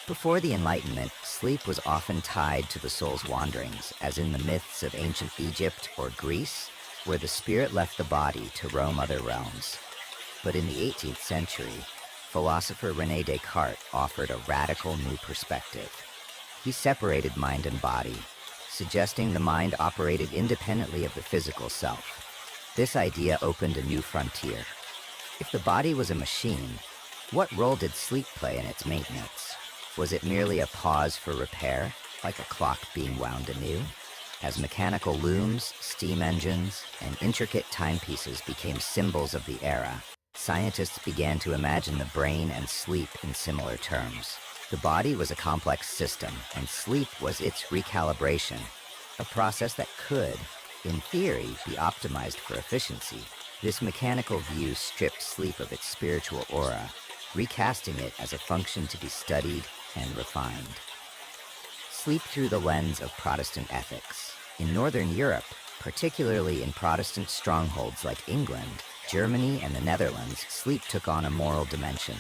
Before the Enlightenment, sleep was often tied to the soul's wanderings, as in the myths of ancient Egypt or Greece, where the spirit left the body to roam other realms. But in the 18th century, philosopher René Descartes offered a radical new perspective. He separated mind and body, suggesting the mind operated independently of the physical self. This idea opened a new frontier. If the body was a machine, what role did sleep play in its maintenance? Was it merely a pause for repair, like a clock being wound anew? As mechanical looms, steam engines, and intricate timepieces became symbols of the era, scientists began to imagine the brain and sleep in similar terms. The body was a complex system, and sleep was its recalibration, a process that could, in theory, be optimized for efficiency. This mechanical view stripped sleep of its spiritual aura, recasting it as a function to be studied and refined. Sleep through the lens of Protestant ethics. In Northern Europe, particularly in Protestant strongholds like England, Germany, and the Netherlands, sleep took on a moral dimension.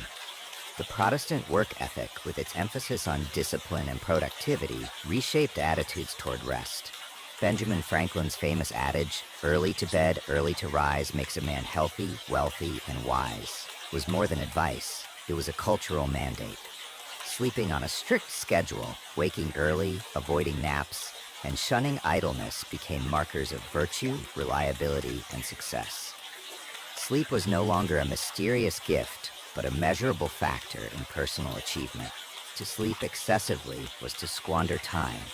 The Protestant work ethic, with its emphasis on discipline and productivity, reshaped attitudes toward rest. Benjamin Franklin's famous adage, "Early to bed, early to rise makes a man healthy, wealthy, and wise," was more than advice. It was a cultural mandate. Sleeping on a strict schedule, waking early, avoiding naps, and shunning idleness became markers of virtue, reliability, and success. Sleep was no longer a mysterious gift, but a measurable factor in personal achievement. To sleep excessively was to squander time,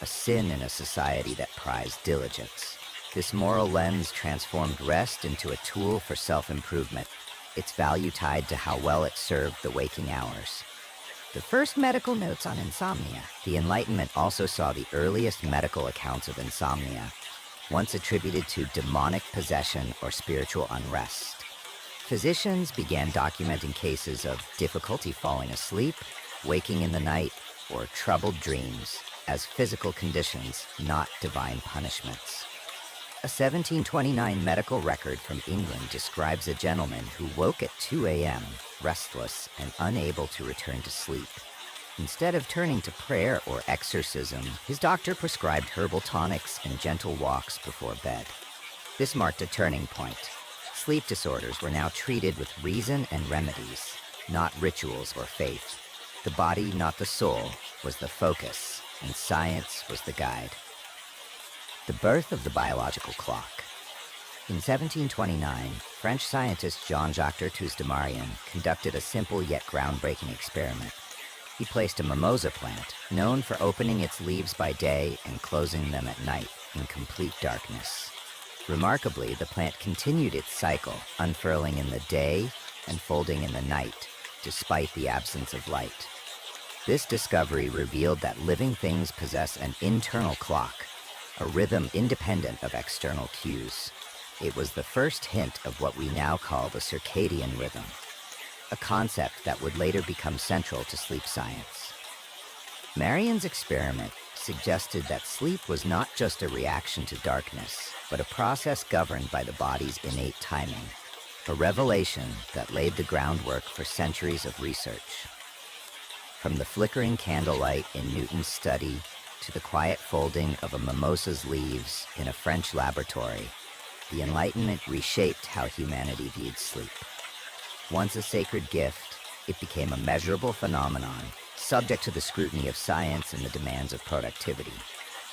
a sin in a society that prized diligence. This moral lens transformed rest into a tool for self-improvement, its value tied to how well it served the waking hours. The first medical notes on insomnia. The Enlightenment also saw the earliest medical accounts of insomnia, once attributed to demonic possession or spiritual unrest. Physicians began documenting cases of difficulty falling asleep, waking in the night, or troubled dreams as physical conditions, not divine punishments. A 1729 medical record from England describes a gentleman who woke at 2 a.m., restless and unable to return to sleep. Instead of turning to prayer or exorcism, his doctor prescribed herbal tonics and gentle walks before bed. This marked a turning point. Sleep disorders were now treated with reason and remedies, not rituals or faith. The body, not the soul, was the focus, and science was the guide. The birth of the biological clock. In 1729, French scientist Jean-Jacques Toustemarian conducted a simple yet groundbreaking experiment. He placed a mimosa plant, known for opening its leaves by day and closing them at night in complete darkness. Remarkably, the plant continued its cycle, unfurling in the day and folding in the night, despite the absence of light. This discovery revealed that living things possess an internal clock, a rhythm independent of external cues. It was the first hint of what we now call the circadian rhythm, a concept that would later become central to sleep science. Marian's experiment suggested that sleep was not just a reaction to darkness, but a process governed by the body's innate timing, a revelation that laid the groundwork for centuries of research. From the flickering candlelight in Newton's study to the quiet folding of a mimosa's leaves in a French laboratory, the Enlightenment reshaped how humanity viewed sleep. Once a sacred gift, it became a measurable phenomenon, subject to the scrutiny of science and the demands of productivity.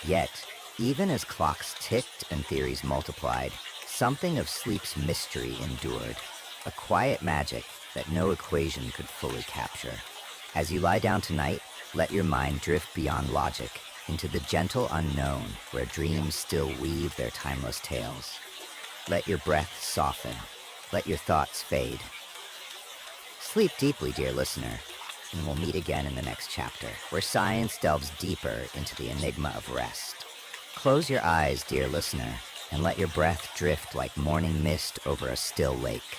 Yet, even as clocks ticked and theories multiplied, something of sleep's mystery endured, a quiet magic that no equation could fully capture. As you lie down tonight, let your mind drift beyond logic into the gentle unknown where dreams still weave their timeless tales. Let your breath soften. Let your thoughts fade. Sleep deeply, dear listener, and we'll meet again in the next chapter, where science delves deeper into the enigma of rest. Close your eyes, dear listener, and let your breath drift like morning mist over a still lake.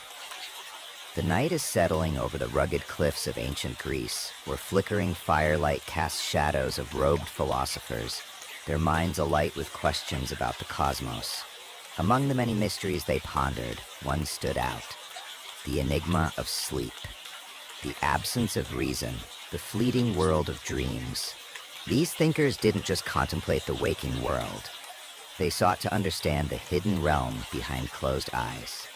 The night is settling over the rugged cliffs of ancient Greece, where flickering firelight casts shadows of robed philosophers, their minds alight with questions about the cosmos. Among the many mysteries they pondered, one stood out: the enigma of sleep, the absence of reason, the fleeting world of dreams. These thinkers didn't just contemplate the waking world. They sought to understand the hidden realm behind closed eyes.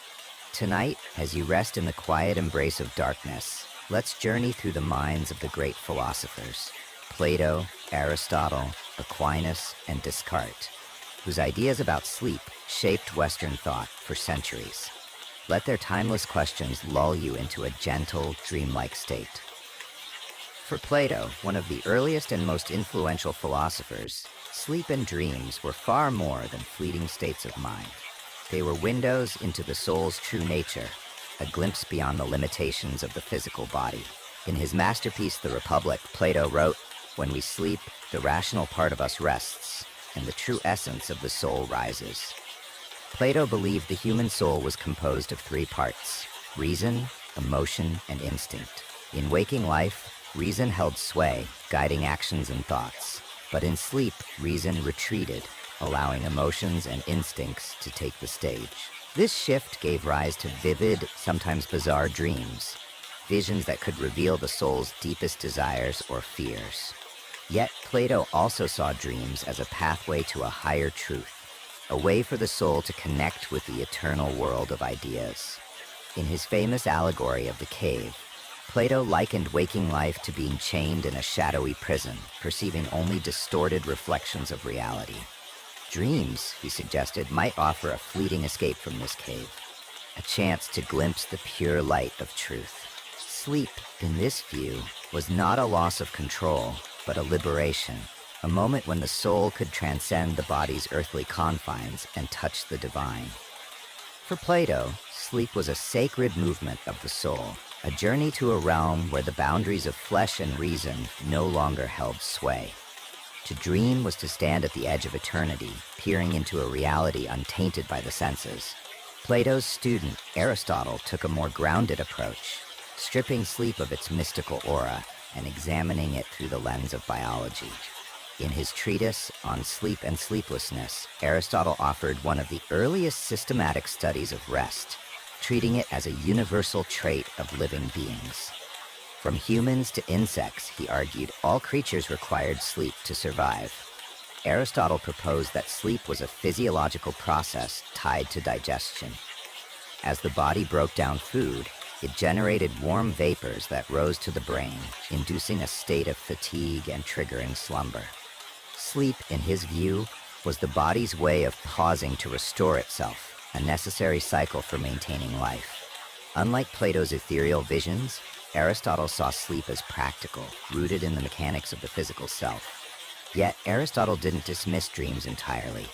Tonight, as you rest in the quiet embrace of darkness, let's journey through the minds of the great philosophers, Plato, Aristotle, Aquinas, and Descartes, whose ideas about sleep shaped Western thought for centuries. Let their timeless questions lull you into a gentle, dreamlike state. For Plato, one of the earliest and most influential philosophers, sleep and dreams were far more than fleeting states of mind. They were windows into the soul's true nature, a glimpse beyond the limitations of the physical body. In his masterpiece, The Republic, Plato wrote, "When we sleep, the rational part of us rests, and the true essence of the soul rises." Plato believed the human soul was composed of three parts: reason, emotion, and instinct. In waking life, reason held sway, guiding actions and thoughts. But in sleep, reason retreated, allowing emotions and instincts to take the stage. This shift gave rise to vivid, sometimes bizarre dreams, visions that could reveal the soul's deepest desires or fears. Yet Plato also saw dreams as a pathway to a higher truth, a way for the soul to connect with the eternal world of ideas. In his famous allegory of the cave, Plato likened waking life to being chained in a shadowy prison, perceiving only distorted reflections of reality. Dreams, he suggested, might offer a fleeting escape from this cave, a chance to glimpse the pure light of truth. Sleep, in this view, was not a loss of control, but a liberation, a moment when the soul could transcend the body's earthly confines and touch the divine. For Plato, sleep was a sacred movement of the soul, a journey to a realm where the boundaries of flesh and reason no longer held sway. To dream was to stand at the edge of eternity, peering into a reality untainted by the senses. Plato's student, Aristotle, took a more grounded approach, stripping sleep of its mystical aura and examining it through the lens of biology. In his treatise on sleep and sleeplessness, Aristotle offered one of the earliest systematic studies of rest, treating it as a universal trait of living beings. From humans to insects, he argued, all creatures required sleep to survive. Aristotle proposed that sleep was a physiological process tied to digestion. As the body broke down food, it generated warm vapors that rose to the brain, inducing a state of fatigue and triggering slumber. Sleep, in his view, was the body's way of pausing to restore itself, a necessary cycle for maintaining life. Unlike Plato's ethereal visions, Aristotle saw sleep as practical, rooted in the mechanics of the physical self. Yet, Aristotle didn't dismiss dreams entirely.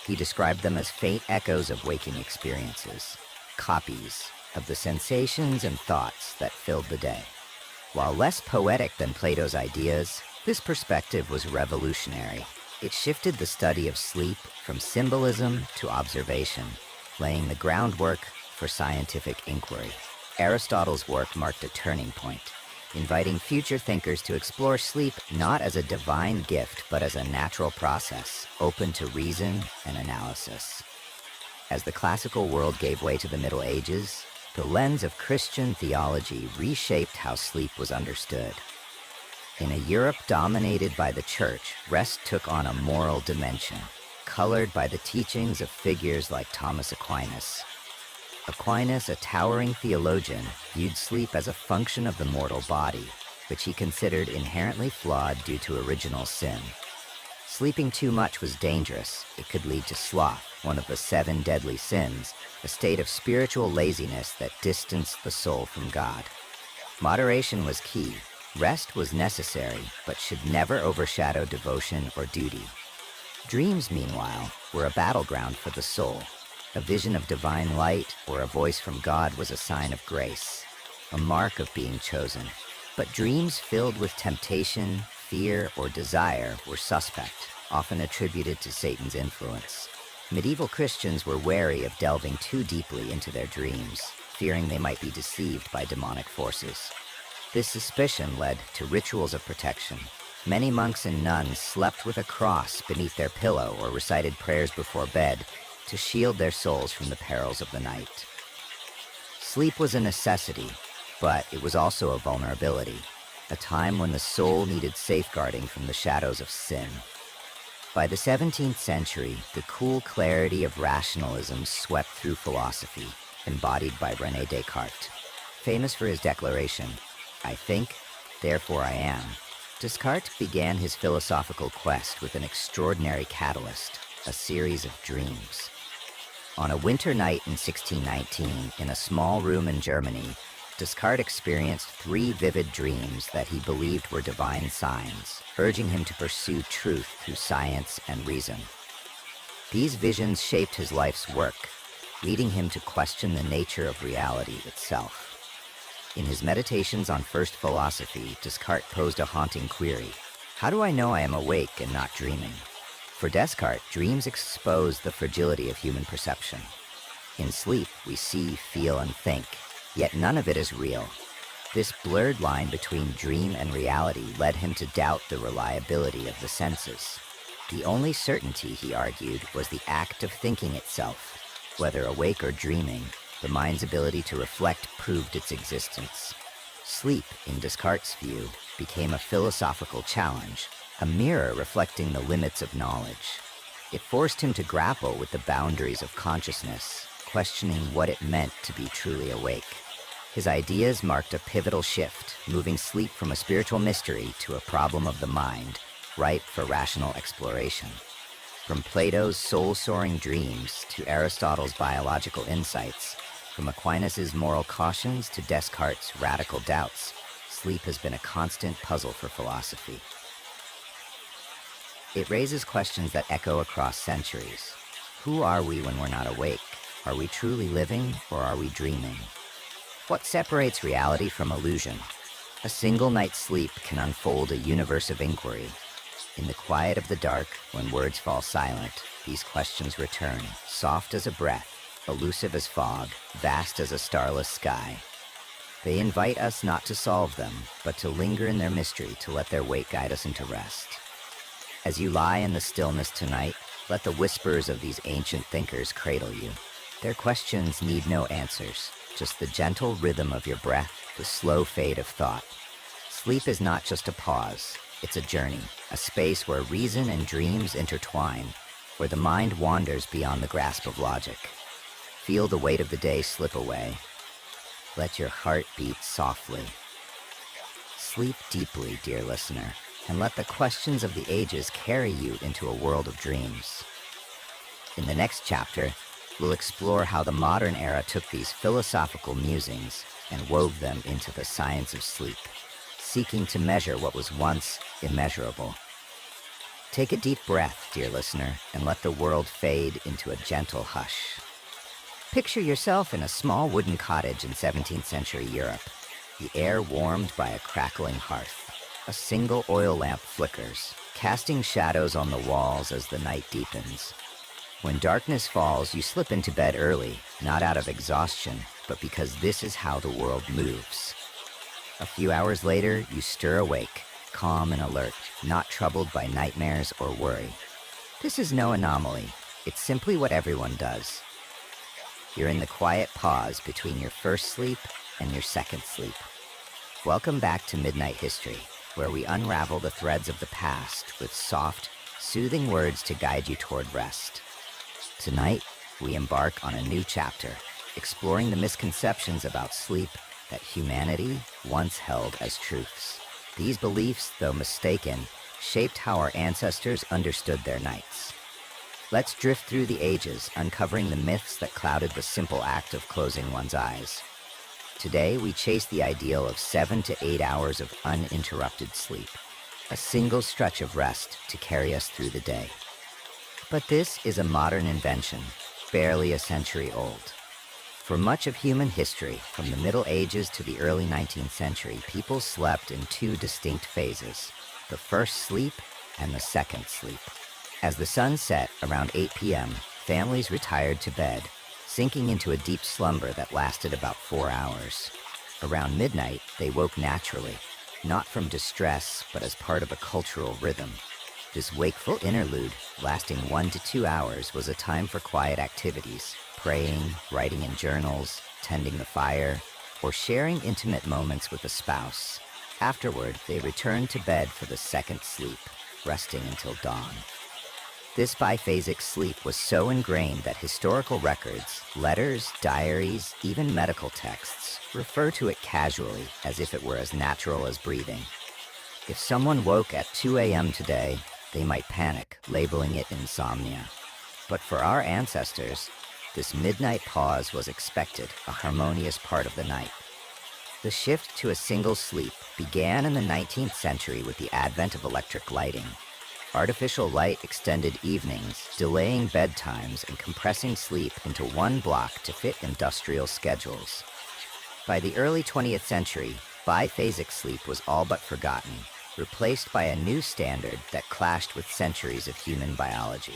He described them as faint echoes of waking experiences, copies of the sensations and thoughts that filled the day. While less poetic than Plato's ideas, this perspective was revolutionary. It shifted the study of sleep from symbolism to observation, laying the groundwork for scientific inquiry. Aristotle's work marked a turning point, inviting future thinkers to explore sleep not as a divine gift, but as a natural process, open to reason and analysis. As the classical world gave way to the Middle Ages, the lens of Christian theology reshaped how sleep was understood. In a Europe dominated by the Church, rest took on a moral dimension, colored by the teachings of figures like Thomas Aquinas. Aquinas, a towering theologian, viewed sleep as a function of the mortal body, which he considered inherently flawed due to original sin. Sleeping too much was dangerous. It could lead to sloth, one of the 7 deadly sins, a state of spiritual laziness that distanced the soul from God. Moderation was key. Rest was necessary, but should never overshadow devotion or duty. Dreams, meanwhile, were a battleground for the soul. A vision of divine light or a voice from God was a sign of grace, a mark of being chosen. But dreams filled with temptation, fear, or desire were suspect, often attributed to Satan's influence. Medieval Christians were wary of delving too deeply into their dreams, fearing they might be deceived by demonic forces. This suspicion led to rituals of protection. Many monks and nuns slept with a cross beneath their pillow or recited prayers before bed to shield their souls from the perils of the night. Sleep was a necessity, but it was also a vulnerability, a time when the soul needed safeguarding from the shadows of sin. By the 17th century, the cool clarity of rationalism swept through philosophy, embodied by René Descartes. Famous for his declaration, "I think, therefore I am," Descartes began his philosophical quest with an extraordinary catalyst, a series of dreams. On a winter night in 1619, in a small room in Germany, Descartes experienced 3 vivid dreams that he believed were divine signs, urging him to pursue truth through science and reason. These visions shaped his life's work, leading him to question the nature of reality itself. In his Meditations on First Philosophy, Descartes posed a haunting query: how do I know I am awake and not dreaming? For Descartes, dreams expose the fragility of human perception. In sleep, we see, feel, and think, yet none of it is real. This blurred line between dream and reality led him to doubt the reliability of the senses. The only certainty, he argued, was the act of thinking itself. Whether awake or dreaming, the mind's ability to reflect proved its existence. Sleep, in Descartes' view, became a philosophical challenge, a mirror reflecting the limits of knowledge. It forced him to grapple with the boundaries of consciousness, questioning what it meant to be truly awake. His ideas marked a pivotal shift, moving sleep from a spiritual mystery to a problem of the mind, ripe for rational exploration. From Plato's soul-soaring dreams to Aristotle's biological insights, from Aquinas' moral cautions to Descartes' radical doubts, sleep has been a constant puzzle for philosophy. It raises questions that echo across centuries. Who are we when we're not awake? Are we truly living, or are we dreaming? What separates reality from illusion? A single night's sleep can unfold a universe of inquiry. In the quiet of the dark, when words fall silent, these questions return, soft as a breath, elusive as fog, vast as a starless sky. They invite us not to solve them, but to linger in their mystery, to let their weight guide us into rest. As you lie in the stillness tonight, let the whispers of these ancient thinkers cradle you. Their questions need no answers, just the gentle rhythm of your breath, the slow fade of thought. Sleep is not just a pause, it's a journey, a space where reason and dreams intertwine, where the mind wanders beyond the grasp of logic. Feel the weight of the day slip away. Let your heart beat softly. Sleep deeply, dear listener, and let the questions of the ages carry you into a world of dreams. In the next chapter, we'll explore how the modern era took these philosophical musings and wove them into the science of sleep, seeking to measure what was once immeasurable. Take a deep breath, dear listener, and let the world fade into a gentle hush. Picture yourself in a small wooden cottage in 17th century Europe, the air warmed by a crackling hearth. A single oil lamp flickers, casting shadows on the walls as the night deepens. When darkness falls, you slip into bed early, not out of exhaustion, but because this is how the world moves. A few hours later, you stir awake, calm and alert, not troubled by nightmares or worry. This is no anomaly. It's simply what everyone does. You're in the quiet pause between your first sleep and your second sleep. Welcome back to Midnight History, where we unravel the threads of the past with soft, soothing words to guide you toward rest. Tonight, we embark on a new chapter, exploring the misconceptions about sleep that humanity once held as truths. These beliefs, though mistaken, shaped how our ancestors understood their nights. Let's drift through the ages, uncovering the myths that clouded the simple act of closing one's eyes. Today, we chase the ideal of 7 to 8 hours of uninterrupted sleep, a single stretch of rest to carry us through the day. But this is a modern invention, barely a century old. For much of human history, from the Middle Ages to the early 19th century, people slept in two distinct phases, the first sleep and the second sleep. As the sun set around 8 p.m., families retired to bed, sinking into a deep slumber that lasted about 4 hours. Around midnight, they woke naturally, not from distress, but as part of a cultural rhythm. This wakeful interlude, lasting 1 to 2 hours, was a time for quiet activities, praying, writing in journals, tending the fire, or sharing intimate moments with a spouse. Afterward, they returned to bed for the second sleep, resting until dawn. This biphasic sleep was so ingrained that historical records, letters, diaries, even medical texts refer to it casually, as if it were as natural as breathing. If someone woke at 2 a.m. today, they might panic, labeling it insomnia. But for our ancestors, this midnight pause was expected, a harmonious part of the night. The shift to a single sleep began in the 19th century with the advent of electric lighting. Artificial light extended evenings, delaying bedtimes and compressing sleep into one block to fit industrial schedules. By the early 20th century, biphasic sleep was all but forgotten, replaced by a new standard that clashed with centuries of human biology.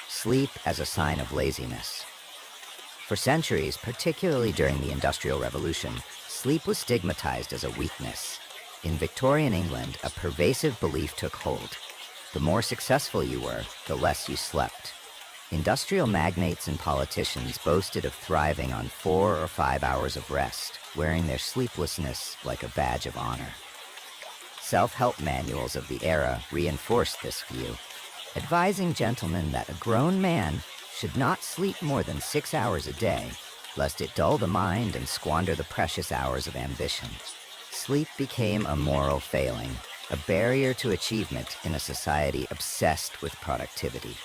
Sleep as a sign of laziness. For centuries, particularly during the Industrial Revolution, sleep was stigmatized as a weakness. In Victorian England, a pervasive belief took hold. The more successful you were, the less you slept. Industrial magnates and politicians boasted of thriving on 4 or 5 hours of rest, wearing their sleeplessness like a badge of honor. Self-help manuals of the era reinforced this view, advising gentlemen that a grown man should not sleep more than 6 hours a day, lest it dull the mind and squander the precious hours of ambition. Sleep became a moral failing, a barrier to achievement in a society obsessed with productivity.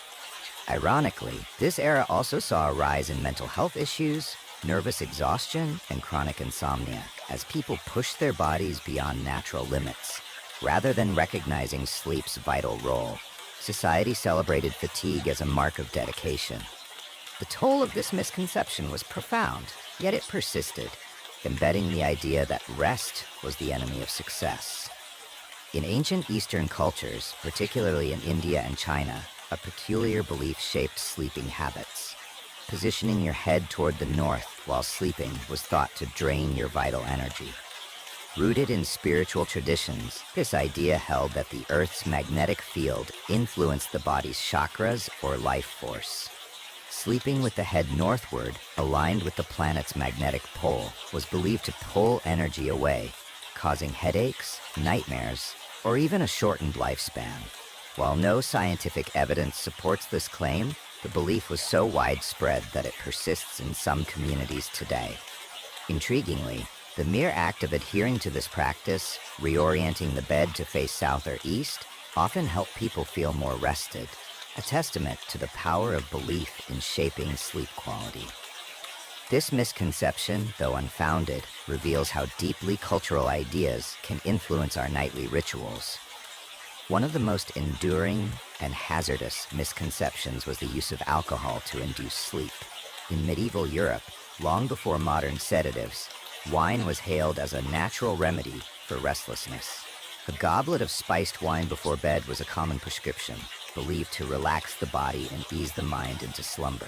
Ironically, this era also saw a rise in mental health issues, nervous exhaustion, and chronic insomnia, as people pushed their bodies beyond natural limits. Rather than recognizing sleep's vital role, society celebrated fatigue as a mark of dedication. The toll of this misconception was profound, yet it persisted, embedding the idea that rest was the enemy of success. In ancient Eastern cultures, particularly in India and China, a peculiar belief shaped sleeping habits. Positioning your head toward the north while sleeping was thought to drain your vital energy. Rooted in spiritual traditions, this idea held that the Earth's magnetic field influenced the body's chakras or life force. Sleeping with the head northward, aligned with the planet's magnetic pole, was believed to pull energy away, causing headaches, nightmares, or even a shortened lifespan. While no scientific evidence supports this claim, the belief was so widespread that it persists in some communities today. Intriguingly, the mere act of adhering to this practice, reorienting the bed to face south or east, often helped people feel more rested, a testament to the power of belief in shaping sleep quality. This misconception, though unfounded, reveals how deeply cultural ideas can influence our nightly rituals. One of the most enduring and hazardous misconceptions was the use of alcohol to induce sleep. In medieval Europe, long before modern sedatives, wine was hailed as a natural remedy for restlessness. A goblet of spiced wine before bed was a common prescription, believed to relax the body and ease the mind into slumber.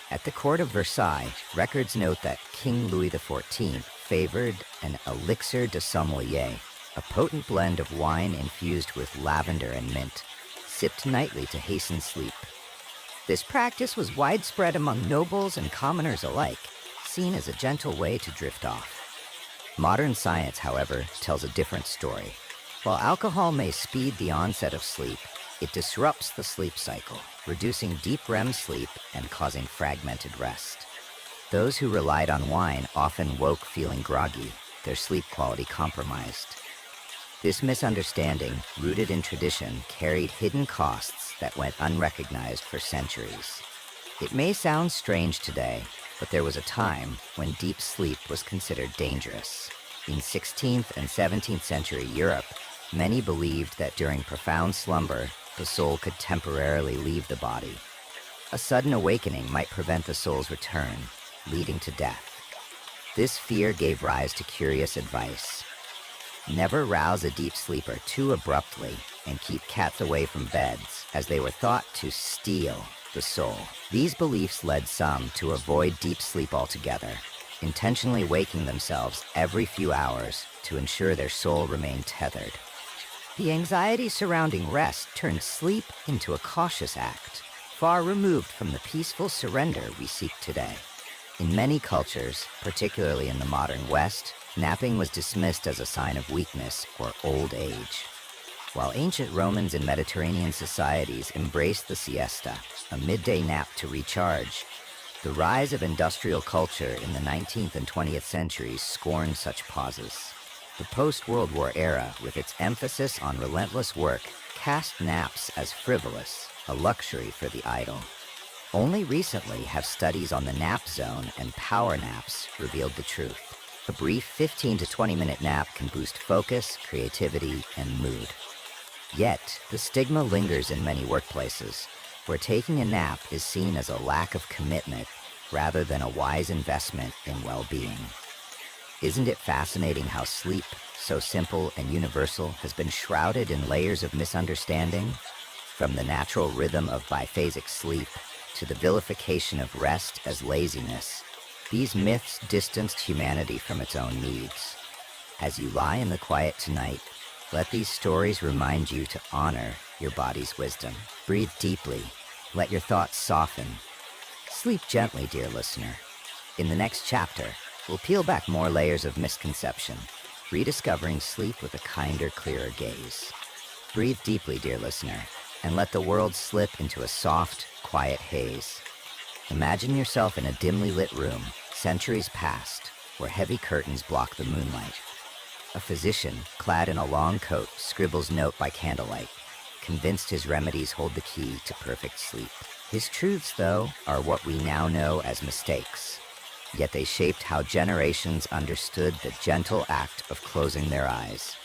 At the court of Versailles, records note that King Louis XIV favored an elixir de sommelier, a potent blend of wine infused with lavender and mint, sipped nightly to hasten sleep. This practice was widespread among nobles and commoners alike, seen as a gentle way to drift off. Modern science, however, tells a different story. While alcohol may speed the onset of sleep, it disrupts the sleep cycle, reducing deep REM sleep and causing fragmented rest. Those who relied on wine often woke feeling groggy, their sleep quality compromised. This misunderstanding, rooted in tradition, carried hidden costs that went unrecognized for centuries. It may sound strange today, but there was a time when deep sleep was considered dangerous. In 16th and 17th century Europe, many believed that during profound slumber, the soul could temporarily leave the body. A sudden awakening might prevent the soul's return, leading to death. This fear gave rise to curious advice. Never rouse a deep sleeper too abruptly, and keep cats away from beds, as they were thought to steal the soul. These beliefs led some to avoid deep sleep altogether, intentionally waking themselves every few hours to ensure their soul remained tethered. The anxiety surrounding rest turned sleep into a cautious act, far removed from the peaceful surrender we seek today. In many cultures, particularly in the modern West, napping was dismissed as a sign of weakness or old age. While ancient Romans and Mediterranean societies embraced the siesta, a midday nap to recharge, the rise of industrial culture in the 19th and 20th centuries scorned such pauses. The post-World War era, with its emphasis on relentless work, cast naps as frivolous, a luxury for the idle. Only recently have studies on the nap zone and power naps revealed the truth. A brief 15 to 20-minute nap can boost focus, creativity, and mood. Yet, the stigma lingers in many workplaces, where taking a nap is seen as a lack of commitment rather than a wise investment in well-being. Isn't it fascinating how sleep, so simple and universal, has been shrouded in layers of misunderstanding? From the natural rhythm of biphasic sleep to the vilification of rest as laziness, these myths distanced humanity from its own needs. As you lie in the quiet tonight, let these stories remind you to honor your body's wisdom. Breathe deeply. Let your thoughts soften. Sleep gently, dear listener. In the next chapter, we'll peel back more layers of misconception, rediscovering sleep with a kinder, clearer gaze. Breathe deeply, dear listener, and let the world slip into a soft, quiet haze. Imagine yourself in a dimly lit room, centuries past, where heavy curtains block the moonlight. A physician, clad in a long coat, scribbles note by candlelight, convinced his remedies hold the key to perfect sleep. His truths, though, are what we now know as mistakes. Yet they shaped how generations understood the gentle act of closing their eyes.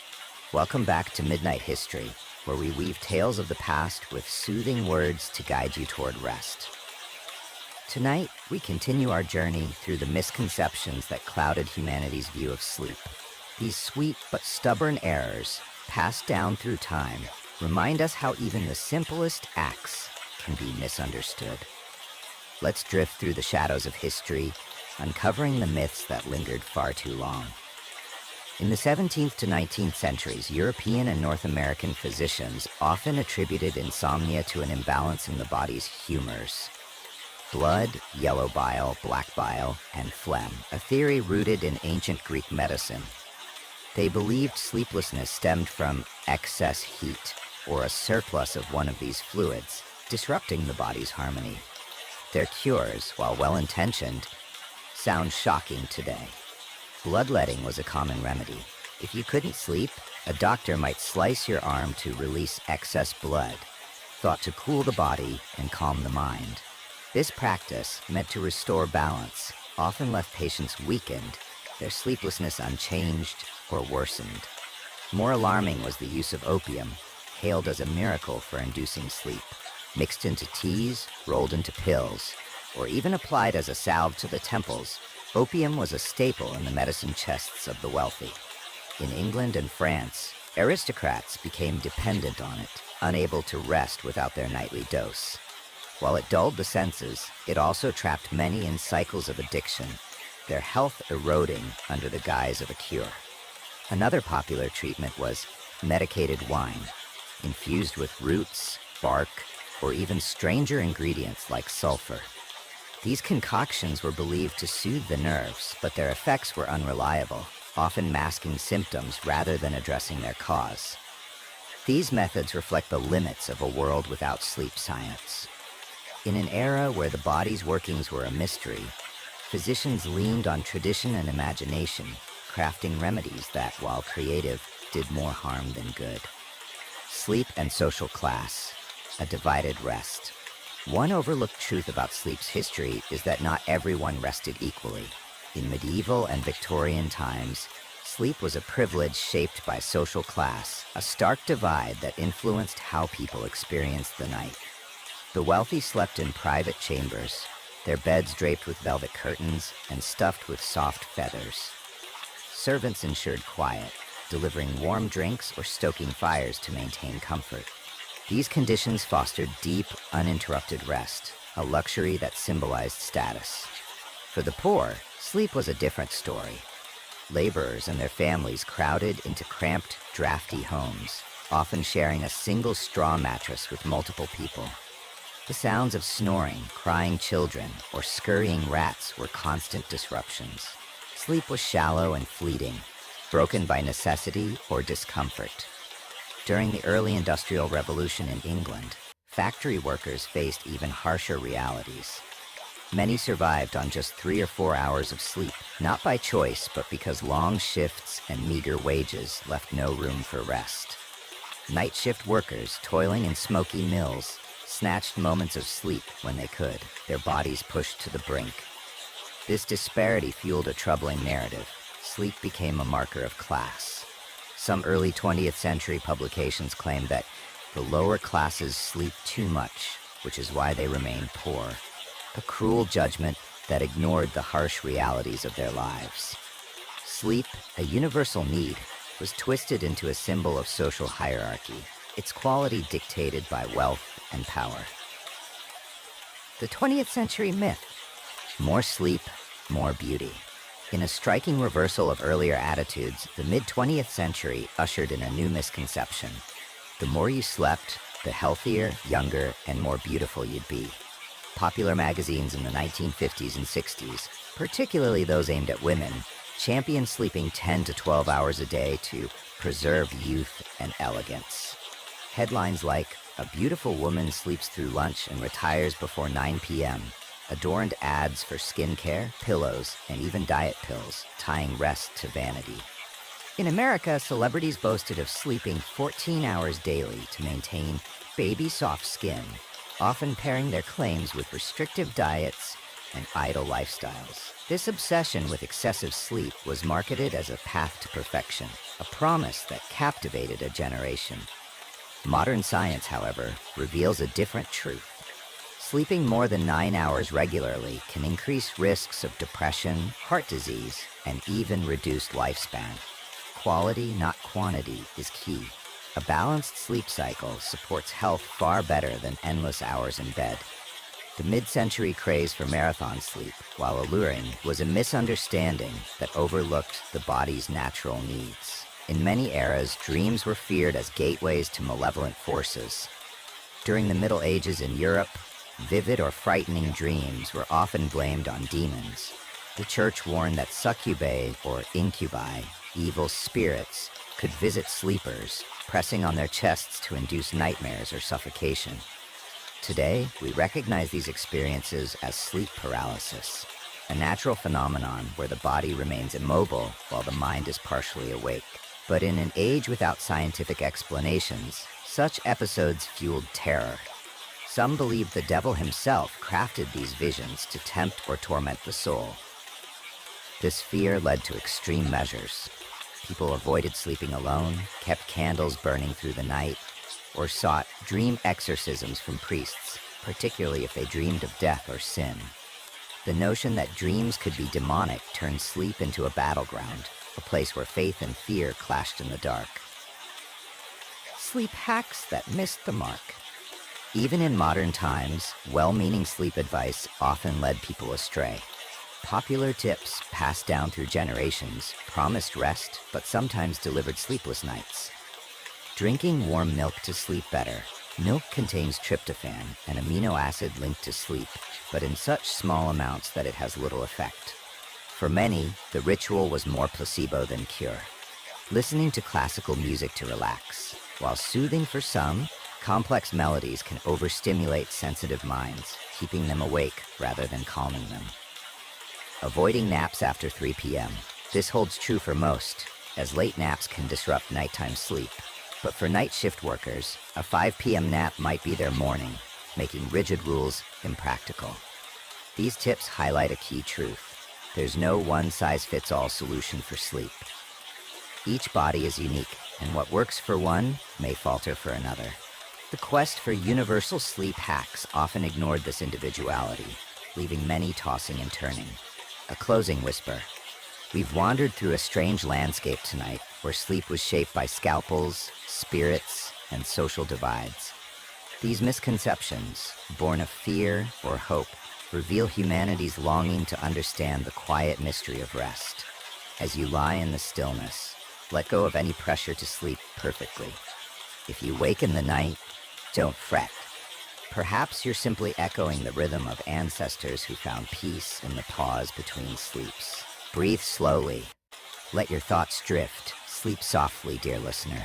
Welcome back to Midnight History, where we weave tales of the past with soothing words to guide you toward rest. Tonight, we continue our journey through the misconceptions that clouded humanity's view of sleep. These sweet but stubborn errors, passed down through time, remind us how even the simplest acts can be misunderstood. Let's drift through the shadows of history, uncovering the myths that lingered far too long. In the 17th to 19th centuries, European and North American physicians often attributed insomnia to an imbalance in the body's humors. Blood, yellow bile, black bile, and phlegm, a theory rooted in ancient Greek medicine. They believed sleeplessness stemmed from excess heat, or a surplus of one of these fluids, disrupting the body's harmony. Their cures, while well-intentioned, sound shocking today. Bloodletting was a common remedy. If you couldn't sleep, a doctor might slice your arm to release excess blood, thought to cool the body and calm the mind. This practice, meant to restore balance, often left patients weakened, their sleeplessness unchanged or worsened. More alarming was the use of opium, hailed as a miracle for inducing sleep. Mixed into teas, rolled into pills, or even applied as a salve to the temples, opium was a staple in the medicine chests of the wealthy. In England and France, aristocrats became dependent on it, unable to rest without their nightly dose. While it dulled the senses, it also trapped many in cycles of addiction, their health eroding under the guise of a cure. Another popular treatment was medicated wine, infused with roots, bark, or even stranger ingredients like sulfur. These concoctions were believed to soothe the nerves, but their effects were unreliable, often masking symptoms rather than addressing their cause. These methods reflect the limits of a world without sleep science. In an era where the body's workings were a mystery, physicians leaned on tradition and imagination, crafting remedies that, while creative, did more harm than good. Sleep and social class, a divided rest. One overlooked truth about sleep's history is that not everyone rested equally. In medieval and Victorian times, sleep was a privilege shaped by social class, a stark divide that influenced how people experienced the night. The wealthy slept in private chambers, their beds draped with velvet curtains and stuffed with soft feathers. Servants ensured quiet, delivering warm drinks or stoking fires to maintain comfort. These conditions fostered deep, uninterrupted rest, a luxury that symbolized status. For the poor, sleep was a different story. Laborers and their families crowded into cramped, drafty homes, often sharing a single straw mattress with multiple people. The sounds of snoring, crying children, or scurrying rats were constant disruptions. Sleep was shallow and fleeting, broken by necessity or discomfort. During the early Industrial Revolution in England, factory workers faced even harsher realities. Many survived on just 3 or 4 hours of sleep, not by choice, but because long shifts and meager wages left no room for rest. Night shift workers toiling in smoky mills snatched moments of sleep when they could, their bodies pushed to the brink. This disparity fueled a troubling narrative. Sleep became a marker of class. Some early 20th century publications claimed that the lower classes sleep too much, which is why they remain poor. A cruel judgment that ignored the harsh realities of their lives. Sleep, a universal need, was twisted into a symbol of social hierarchy, its quality dictated by wealth and power. The 20th century myth: more sleep, more beauty. In a striking reversal of earlier attitudes, the mid-20th century ushered in a new misconception. The more you slept, the healthier, younger, and more beautiful you'd be. Popular magazines in the 1950s and 60s, particularly those aimed at women, championed sleeping 10 to 12 hours a day to preserve youth and elegance. Headlines like, "A beautiful woman sleeps through lunch and retires before 9 p.m." adorned ads for skincare, pillows, and even diet pills, tying rest to vanity. In America, celebrities boasted of sleeping 14 hours daily to maintain baby-soft skin, often pairing their claims with restrictive diets and idle lifestyles. This obsession with excessive sleep was marketed as a path to perfection, a promise that captivated a generation. Modern science, however, reveals a different truth. Sleeping more than 9 hours regularly can increase risks of depression, heart disease, and even reduced lifespan. Quality, not quantity, is key. A balanced sleep cycle supports health far better than endless hours in bed. The mid-century craze for marathon sleep, while alluring, was a misunderstanding that overlooked the body's natural needs. In many eras, dreams were feared as gateways to malevolent forces. During the Middle Ages in Europe, vivid or frightening dreams were often blamed on demons. The church warned that succubae or incubi, evil spirits, could visit sleepers, pressing on their chests to induce nightmares or suffocation. Today, we recognize these experiences as sleep paralysis, a natural phenomenon where the body remains immobile while the mind is partially awake. But in an age without scientific explanations, such episodes fueled terror. Some believe the devil himself crafted these visions to tempt or torment the soul. This fear led to extreme measures. People avoided sleeping alone, kept candles burning through the night, or sought dream exorcisms from priests, particularly if they dreamed of death or sin. The notion that dreams could be demonic turned sleep into a battleground, a place where faith and fear clashed in the dark. Sleep hacks that missed the mark. Even in modern times, well-meaning sleep advice often led people astray. Popular tips passed down through generations promised rest, but sometimes delivered sleepless nights. Drinking warm milk to sleep better. Milk contains tryptophan, an amino acid linked to sleep, but in such small amounts that it has little effect. For many, the ritual was more placebo than cure. Listening to classical music to relax. While soothing for some, complex melodies can overstimulate sensitive minds, keeping them awake rather than calming them. Avoiding naps after 3 p.m. This holds true for most, as late naps can disrupt nighttime sleep. But for night shift workers, a 5 p.m. nap might be their morning, making rigid rules impractical. These tips highlight a key truth. There's no one-size-fits-all solution for sleep. Each body is unique, and what works for one may falter for another. The quest for universal sleep hacks often ignored this individuality, leaving many tossing and turning. A closing whisper. We've wandered through a strange landscape tonight, where sleep was shaped by scalpels, spirits, and social divides. These misconceptions, born of fear or hope, reveal humanity's longing to understand the quiet mystery of rest. As you lie in the stillness, let go of any pressure to sleep perfectly. If you wake in the night, don't fret. Perhaps you're simply echoing the rhythm of ancestors who found peace in the pause between sleeps. Breathe slowly. Let your thoughts drift. Sleep softly, dear listener.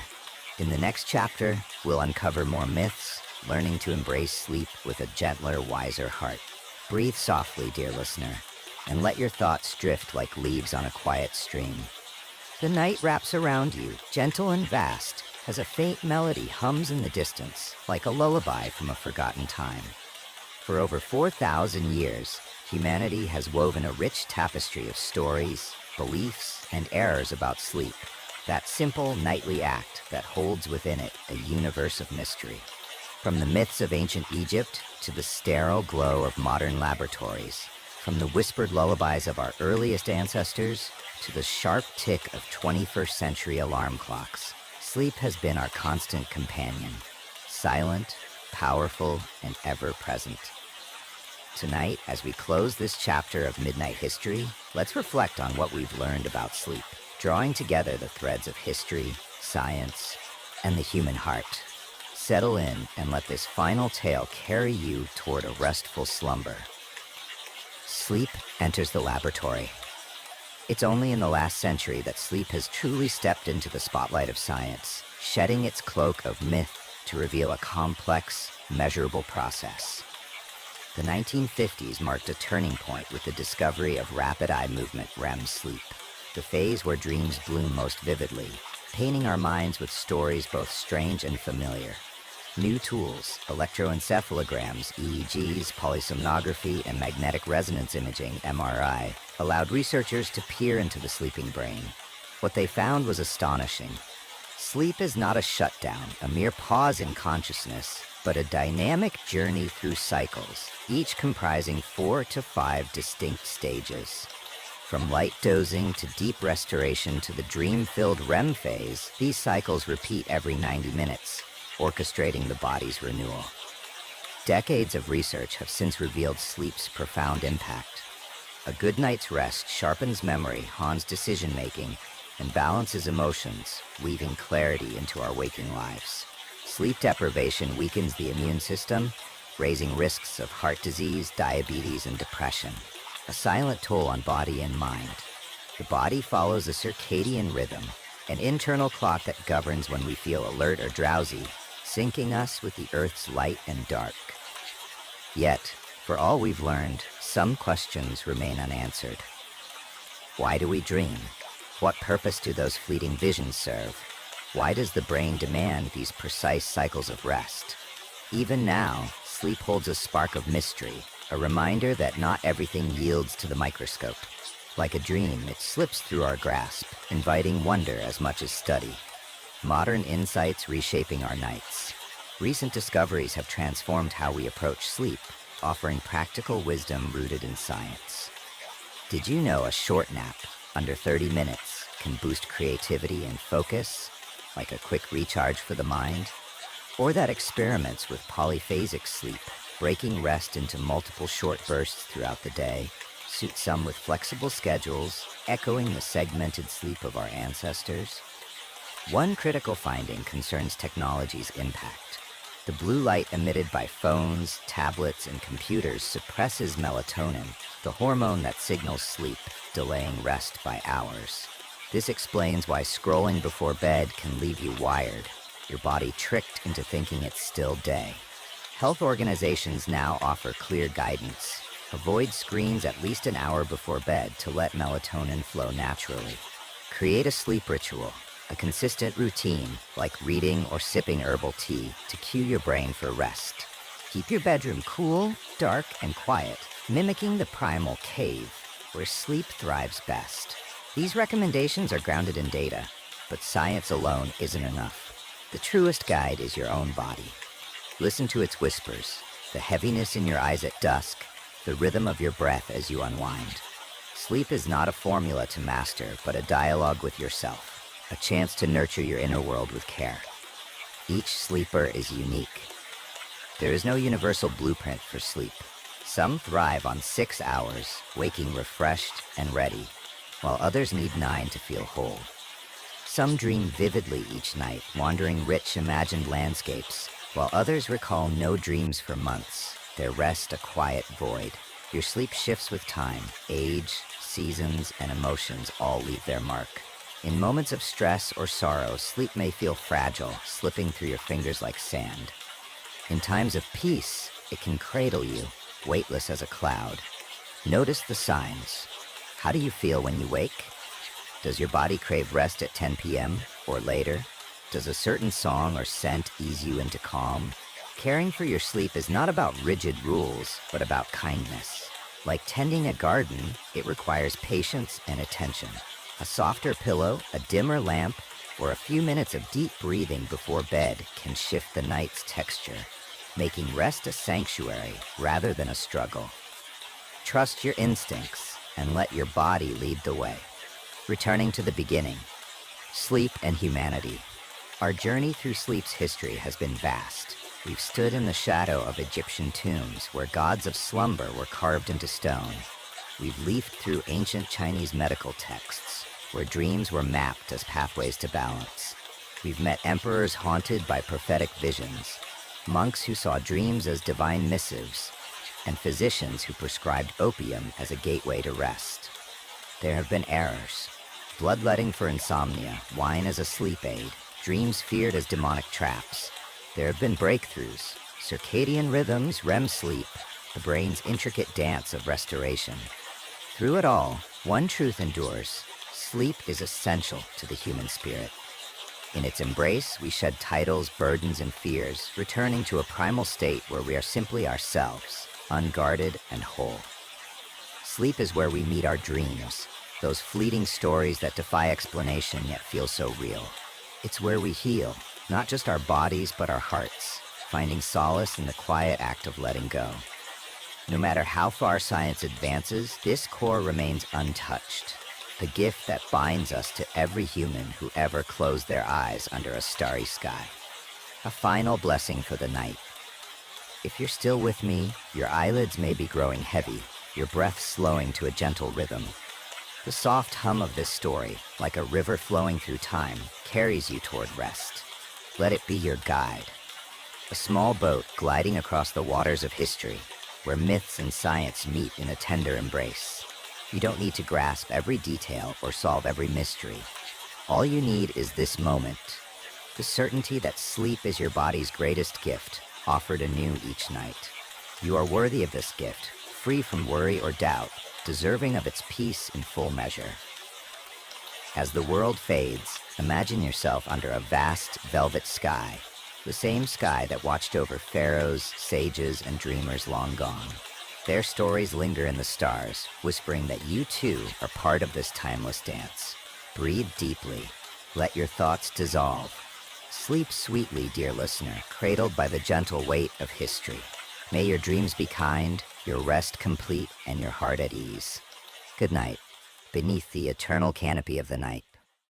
In the next chapter, we'll uncover more myths, learning to embrace sleep with a gentler, wiser heart. Breathe softly, dear listener, and let your thoughts drift like leaves on a quiet stream. The night wraps around you, gentle and vast, as a faint melody hums in the distance, like a lullaby from a forgotten time. For over 4,000 years, humanity has woven a rich tapestry of stories, beliefs, and errors about sleep, that simple nightly act that holds within it a universe of mystery. From the myths of ancient Egypt to the sterile glow of modern laboratories, from the whispered lullabies of our earliest ancestors to the sharp tick of 21st century alarm clocks, sleep has been our constant companion, silent, powerful, and ever-present. Tonight, as we close this chapter of Midnight History, let's reflect on what we've learned about sleep, drawing together the threads of history, science, and the human heart. Settle in and let this final tale carry you toward a restful slumber. Sleep enters the laboratory. It's only in the last century that sleep has truly stepped into the spotlight of science, shedding its cloak of myth to reveal a complex, measurable process. The 1950s marked a turning point with the discovery of rapid eye movement REM sleep, the phase where dreams bloom most vividly, painting our minds with stories both strange and familiar. New tools, electroencephalograms, EEGs, polysomnography, and magnetic resonance imaging, MRI, allowed researchers to peer into the sleeping brain. What they found was astonishing. Sleep is not a shutdown, a mere pause in consciousness. but a dynamic journey through cycles, each comprising 4 to 5 distinct stages. From light dozing to deep restoration to the dream-filled REM phase, these cycles repeat every 90 minutes, orchestrating the body's renewal. Decades of research have since revealed sleep's profound impact. A good night's rest sharpens memory, hones decision-making, and balances emotions, weaving clarity into our waking lives. Sleep deprivation weakens the immune system, raising risks of heart disease, diabetes, and depression. A silent toll on body and mind. The body follows a circadian rhythm, an internal clock that governs when we feel alert or drowsy, syncing us with the Earth's light and dark. Yet, for all we've learned, some questions remain unanswered. Why do we dream? What purpose do those fleeting visions serve? Why does the brain demand these precise cycles of rest? Even now, sleep holds a spark of mystery, a reminder that not everything yields to the microscope. Like a dream, it slips through our grasp, inviting wonder as much as study. Modern insights reshaping our nights. Recent discoveries have transformed how we approach sleep, offering practical wisdom rooted in science. Did you know a short nap, under 30 minutes, can boost creativity and focus, like a quick recharge for the mind? Or that experiments with polyphasic sleep, breaking rest into multiple short bursts throughout the day, suit some with flexible schedules, echoing the segmented sleep of our ancestors? One critical finding concerns technology's impact. The blue light emitted by phones, tablets, and computers suppresses melatonin, the hormone that signals sleep, delaying rest by hours. This explains why scrolling before bed can leave you wired, your body tricked into thinking it's still day. Health organizations now offer clear guidance. Avoid screens at least an hour before bed to let melatonin flow naturally. Create a sleep ritual, a consistent routine like reading or sipping herbal tea to cue your brain for rest. Keep your bedroom cool, dark, and quiet, mimicking the primal cave where sleep thrives best. These recommendations are grounded in data, but science alone isn't enough. The truest guide is your own body. Listen to its whispers, the heaviness in your eyes at dusk, the rhythm of your breath as you unwind. Sleep is not a formula to master, but a dialogue with yourself. A chance to nurture your inner world with care. Each sleeper is unique. There is no universal blueprint for sleep. Some thrive on 6 hours, waking refreshed and ready, while others need 9 to feel whole. Some dream vividly each night, wandering rich imagined landscapes, while others recall no dreams for months, their rest a quiet void. Your sleep shifts with time, age, seasons, and emotions all leave their mark. In moments of stress or sorrow, sleep may feel fragile, slipping through your fingers like sand. In times of peace, it can cradle you, weightless as a cloud. Notice the signs. How do you feel when you wake? Does your body crave rest at 10 p.m. or later? Does a certain song or scent ease you into calm? Caring for your sleep is not about rigid rules, but about kindness. Like tending a garden, it requires patience and attention. A softer pillow, a dimmer lamp, or a few minutes of deep breathing before bed can shift the night's texture, making rest a sanctuary rather than a struggle. Trust your instincts and let your body lead the way. Returning to the beginning, sleep and humanity. Our journey through sleep's history has been vast. We've stood in the shadow of Egyptian tombs where gods of slumber were carved into stone. We've leafed through ancient Chinese medical texts where dreams were mapped as pathways to balance. We've met emperors haunted by prophetic visions, monks who saw dreams as divine missives, and physicians who prescribed opium as a gateway to rest. There have been errors. Bloodletting for insomnia, wine as a sleep aid, dreams feared as demonic traps. There have been breakthroughs, circadian rhythms, REM sleep, the brain's intricate dance of restoration. Through it all, one truth endures. Sleep is essential to the human spirit. In its embrace, we shed titles, burdens, and fears, returning to a primal state where we are simply ourselves, unguarded and whole. Sleep is where we meet our dreams, those fleeting stories that defy explanation yet feel so real. It's where we heal, not just our bodies, but our hearts, finding solace in the quiet act of letting go. No matter how far science advances, this core remains untouched, the gift that binds us to every human who ever closed their eyes under a starry sky. A final blessing for the night. If you're still with me, your eyelids may be growing heavy, your breath slowing to a gentle rhythm. The soft hum of this story, like a river flowing through time, carries you toward rest. Let it be your guide. A small boat gliding across the waters of history, where myths and science meet in a tender embrace. You don't need to grasp every detail or solve every mystery. All you need is this moment, the certainty that sleep is your body's greatest gift, offered anew each night. You are worthy of this gift, free from worry or doubt, deserving of its peace in full measure. As the world fades, imagine yourself under a vast velvet sky, the same sky that watched over pharaohs, sages, and dreamers long gone. Their stories linger in the stars, whispering that you too are part of this timeless dance. Breathe deeply. Let your thoughts dissolve. Sleep sweetly, dear listener, cradled by the gentle weight of history. May your dreams be kind, your rest complete, and your heart at ease. Good night, beneath the eternal canopy of the night.